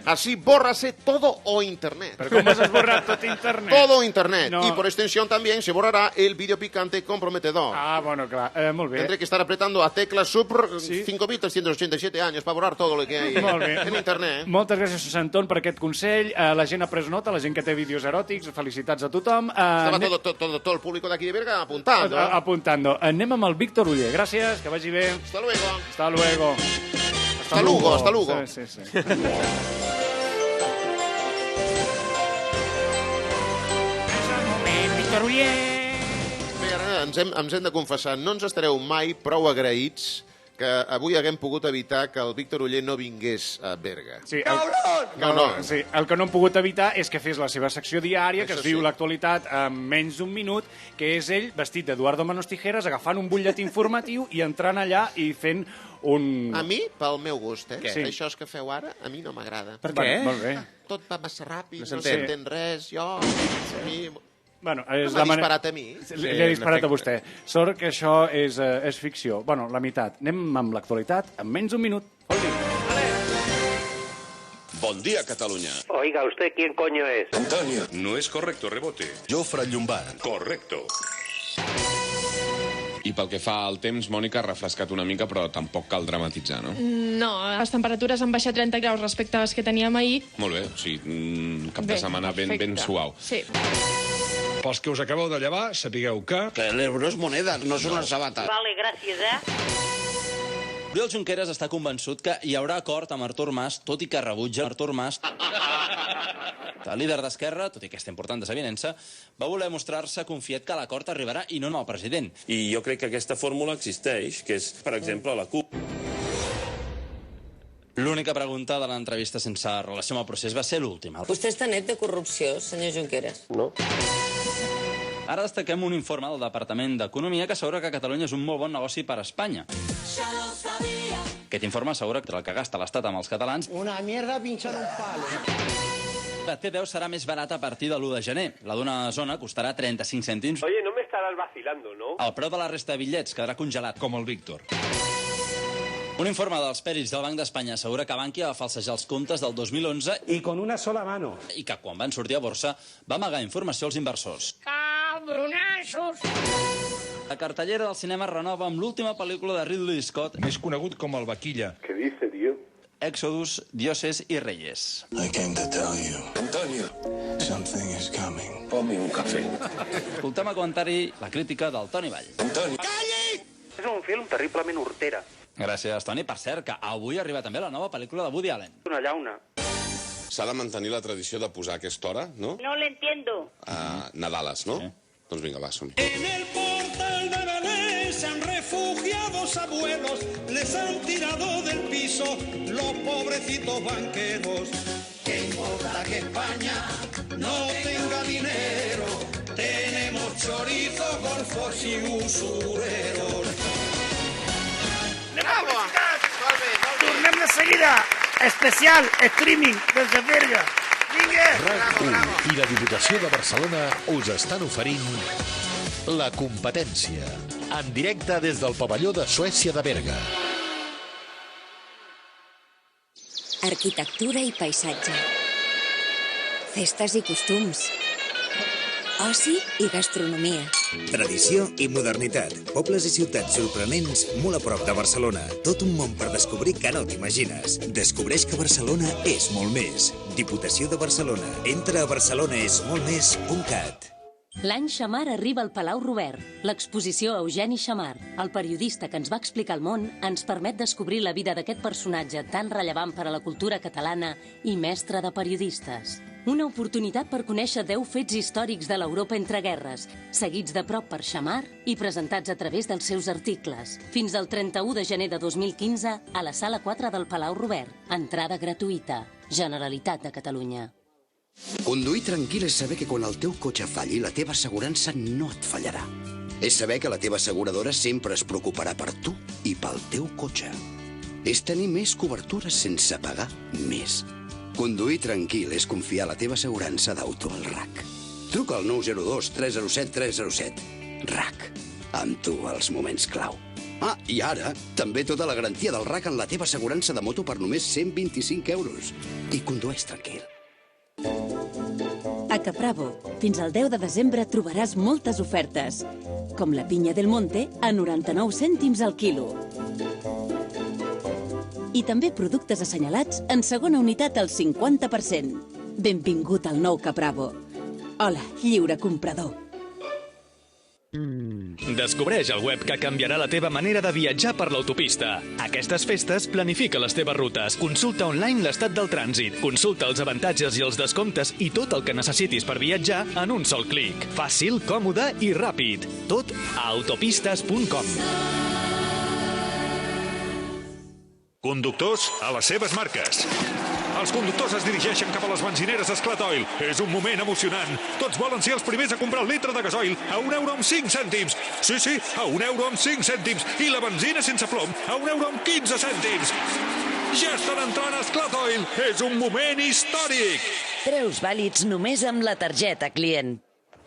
[SPEAKER 3] así bórrase todo o internet.
[SPEAKER 5] ¿Pero cómo has borrado todo internet?
[SPEAKER 3] Todo internet,
[SPEAKER 5] No.
[SPEAKER 3] y por extensión también se borrará el vídeo picante comprometedor.
[SPEAKER 5] Ah, bueno, clar, molt bé.
[SPEAKER 3] Tendré que estar apretando a tecla supr 5.387 años para borrar todo lo que hay en internet.
[SPEAKER 5] Moltes gràcies, José Anton, per aquest consell. La gent ha pres nota, la gent que té vídeos eròtics, felicitats a tothom.
[SPEAKER 3] Estaba todo el público de aquí de Berga apuntando.
[SPEAKER 5] Apuntando. Anem amb el Víctor Uller. Gràcies, que vagi bé.
[SPEAKER 3] Hasta luego.
[SPEAKER 5] Hasta luego.
[SPEAKER 3] Hasta Lugo, hasta Lugo.
[SPEAKER 5] Sí.
[SPEAKER 4] Víctor Uller!
[SPEAKER 3] Bé, ara ens hem de confessar, no ens estareu mai prou agraïts que avui haguem pogut evitar que el Víctor Uller no vingués a Berga.
[SPEAKER 5] Sí, el que no hem pogut evitar és que fes la seva secció diària, que es diu l'actualitat en menys d'un minut, que és ell vestit d'Eduardo Manos Tijeras, agafant un butlletí informatiu i entrant allà i fent un...
[SPEAKER 3] A mi, pel meu gust,
[SPEAKER 5] Sí.
[SPEAKER 3] Això que feu ara, a mi no m'agrada.
[SPEAKER 5] Per què? Molt bé.
[SPEAKER 3] Tot va massa ràpid,
[SPEAKER 5] No
[SPEAKER 3] no
[SPEAKER 5] s'entén.
[SPEAKER 3] s'entén res, jo... A mi...
[SPEAKER 5] Bueno,
[SPEAKER 3] M'ha disparat a mi.
[SPEAKER 5] Li ha disparat a vostè. Sort que això és ficció. Bueno, la meitat. Anem amb l'actualitat en menys d'un minut.
[SPEAKER 9] Bon dia, Cataluña.
[SPEAKER 10] Oiga, ¿usted quién coño es?
[SPEAKER 9] Antonio. No es correcto, rebote. Jofre Llombard. Correcto. I pel que fa al temps, Mònica, ha refrescat una mica, però tampoc cal dramatitzar, no?
[SPEAKER 11] No, les temperatures han baixat 30 graus respecte a les que teníem ahir.
[SPEAKER 9] Molt bé, o sigui, cap de setmana ben suau.
[SPEAKER 11] Sí.
[SPEAKER 9] Pels que us acabeu de llevar, sapigueu que...
[SPEAKER 10] Que l'euro és moneda, no és una sabata.
[SPEAKER 13] Vale, gràcies,
[SPEAKER 14] Oriol Junqueras està convençut que hi haurà acord amb Artur Mas, tot i que rebutja Artur Mas. El líder d'Esquerra, tot i aquesta important desavinença, va voler mostrar-se confiat que l'acord arribarà i no el president.
[SPEAKER 17] I jo crec que aquesta fórmula existeix, que és, per exemple, la CUP.
[SPEAKER 14] L'única pregunta de l'entrevista sense relació amb el procés va ser l'última.
[SPEAKER 19] Vostè està net de corrupció, senyor Junqueras?
[SPEAKER 17] No.
[SPEAKER 14] Ara destaquem un informe del Departament d'Economia que assegura que Catalunya és un molt bon negoci per a Espanya. Aquest informe assegura que el que gasta l'Estat amb els catalans...
[SPEAKER 8] Una mierda pinchar un palo.
[SPEAKER 14] La T10 serà més barata a partir de l'1 de gener. La d'una zona costarà 35 cèntims.
[SPEAKER 10] Oye, no me estarás vacilando, ¿no?
[SPEAKER 14] El preu de la resta de bitllets quedarà congelat, com el Víctor. Un informe dels pèrits del Banc d'Espanya assegura que Bankia va falsejar els comptes del 2011
[SPEAKER 10] I con una sola mano.
[SPEAKER 14] i que quan van sortir a borsa va amagar informació als inversors.
[SPEAKER 11] Cabronassos!
[SPEAKER 14] La cartellera del cinema renova amb l'última pel·lícula de Ridley Scott,
[SPEAKER 9] més conegut com el Vaquilla.
[SPEAKER 10] ¿Qué dice, tío?
[SPEAKER 14] Éxodus, Dioses i Reyes.
[SPEAKER 17] I came to tell you. Antonio. Something is coming. Ponme un café.
[SPEAKER 14] Escoltem el comentari, la crítica del Toni Vall.
[SPEAKER 17] Antonio.
[SPEAKER 10] És un film terriblement hortera.
[SPEAKER 14] Gràcies, Toni. Per cert, que avui arriba també la nova pel·lícula de Woody Allen.
[SPEAKER 10] Una llauna.
[SPEAKER 17] S'ha de mantenir la tradició de posar a aquesta hora, no?
[SPEAKER 13] No lo entiendo.
[SPEAKER 17] Nadales, no? Doncs vinga, va, som-hi.
[SPEAKER 28] En el portal de Belén se han refugiado abuelos, les han tirado del piso los pobrecitos banqueros. ¿Qué importa que España no tenga dinero? Tenemos chorizo, golfos y usureros.
[SPEAKER 4] Tornem de seguida. Especial, streaming, des de Berga. Vinga!
[SPEAKER 22] RAC1 i la Diputació de Barcelona us estan oferint La Competència, en directe des del pavelló de Suècia de Berga.
[SPEAKER 23] Arquitectura i paisatge. Festes i costums.
[SPEAKER 13] oci i gastronomia.
[SPEAKER 16] Tradició i modernitat. Pobles i ciutats sorprenents molt a prop de Barcelona. Tot un món per descobrir que no t'imagines. Descobreix que Barcelona és molt més. Diputació de Barcelona. Entra a barcelonaesmoltmés.cat.
[SPEAKER 18] L'any Xammar arriba al Palau Robert. L'exposició Eugeni Xammar, el periodista que ens va explicar el món, ens permet descobrir la vida d'aquest personatge tan rellevant per a la cultura catalana i mestre de periodistes. Una oportunitat per conèixer 10 fets històrics de l'Europa entre guerres, seguits de prop per Xammar i presentats a través dels seus articles. Fins al 31 de gener de 2015 a la Sala 4 del Palau Robert. Entrada gratuïta. Generalitat de Catalunya.
[SPEAKER 20] Conduir tranquil és saber que quan el teu cotxe falli, la teva assegurança no et fallarà. És saber que la teva asseguradora sempre es preocuparà per tu i pel teu cotxe. És tenir més cobertures sense pagar més. Conduir tranquil és confiar la teva assegurança d'auto al RAC. Truca al 902 307 307. RAC. Amb tu als moments clau. Ah, i ara, també tota la garantia del RAC en la teva assegurança de moto per només 125 euros. I condueix tranquil.
[SPEAKER 18] A Capravo, fins al 10 de desembre trobaràs moltes ofertes, com la pinya del Monte a 99 cèntims al quilo. I també productes assenyalats en segona unitat al 50%. Benvingut al nou Capravo. Hola, lliure comprador.
[SPEAKER 21] Descobreix el web que canviarà la teva manera de viatjar per l'autopista. Aquestes festes planifica les teves rutes. Consulta online l'estat del trànsit. Consulta els avantatges i els descomptes i tot el que necessitis per viatjar en un sol clic. Fàcil, còmode i ràpid. Tot a autopistes.com.
[SPEAKER 24] Conductors a les seves marques. Els conductors es dirigeixen cap a les benzineres Esclat Oil. És un moment emocionant. Tots volen ser els primers a comprar el litre de gasoil a €1,05. Sí, a €1,05. I la benzina sense plom a €1,15. Ja estan entrant a Esclat Oil. És un moment històric.
[SPEAKER 18] Preus vàlids només amb la targeta client.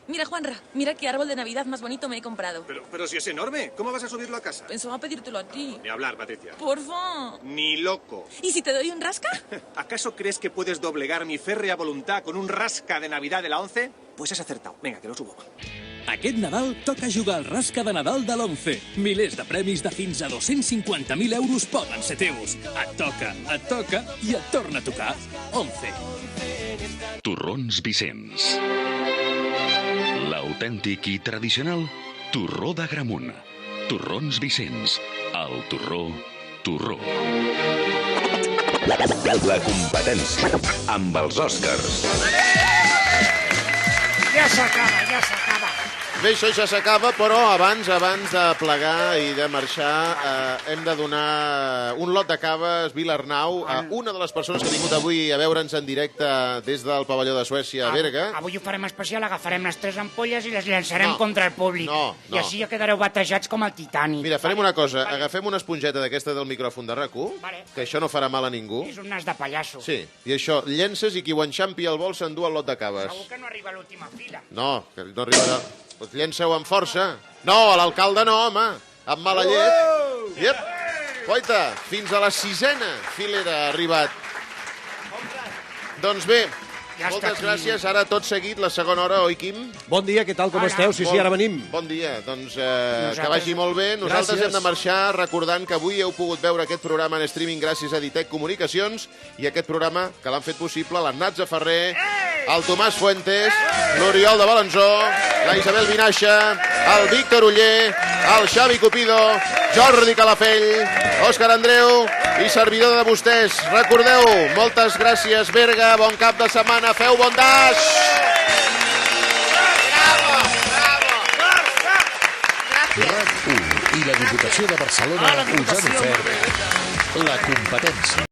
[SPEAKER 11] Mira, Juanra, mira qué árbol de Navidad más bonito me he comprado.
[SPEAKER 6] Pero si es enorme, ¿cómo vas a subirlo a casa?
[SPEAKER 11] Pensaba pedírtelo a ti.
[SPEAKER 6] Ni hablar, Patricia.
[SPEAKER 11] Porfa.
[SPEAKER 6] Ni loco.
[SPEAKER 11] ¿Y si te doy un rasca?
[SPEAKER 6] ¿Acaso crees que puedes doblegar mi férrea voluntad con un rasca de Navidad de la 11? Pues has acertado. Venga, que lo subo.
[SPEAKER 25] Aquest Nadal toca jugar al rasca de Nadal de l'11. Milers de premis de fins a 250.000 euros poden ser teus. Et toca i et torna a tocar. 11.
[SPEAKER 2] Torrons Vicenç. L'autèntic i tradicional torró d'Agramunt. Torrons Vicenç. El torró. La competència amb els Oscars.
[SPEAKER 4] Ja s'acaba.
[SPEAKER 3] Bé, això ja s'acaba, però abans de plegar i de marxar hem de donar un lot de caves Vilarnau a una de les persones que ha vingut avui a veure'ns en directe des del pavelló de Suècia a Berga.
[SPEAKER 4] Avui ho farem especial, agafarem les 3 ampolles i les llançarem contra el públic. I així ja quedareu batejats com el Titanic.
[SPEAKER 3] Mira, farem una cosa, agafem una esponjeta d'aquesta del micròfon de RAC1, que això no farà mal a ningú.
[SPEAKER 4] És un nas de pallasso.
[SPEAKER 3] Sí, i això, llences i qui ho enxampi al vol s'endú el lot de caves.
[SPEAKER 4] Segur que no arriba a l'última fila.
[SPEAKER 3] No, que no arribarà. Pues llença-ho amb força. No, a l'alcalde no, home. Amb mala llet. Iep. Coita, fins a la 6a filera ha arribat. Doncs bé, moltes gràcies. Ara tot seguit, la segona hora, oi, Quim?
[SPEAKER 25] Bon dia, què tal, com esteu? Sí, ara venim.
[SPEAKER 3] Bon dia, doncs que vagi molt bé. Nosaltres hem de marxar recordant que avui heu pogut veure aquest programa en streaming gràcies a Ditec Comunicacions i aquest programa que l'han fet possible la Natza Ferrer, el Tomàs Fuentes, l'Oriol de Balanzó, la Isabel Vinaixa, el Víctor Oller, el Xavi Cupido, Jordi Calafell, Òscar Andreu i servidor de vostès. Recordeu, moltes gràcies, Berga, bon cap de setmana, feu bon daix!
[SPEAKER 2] RAC1 i la Diputació de Barcelona us han ofert la competència.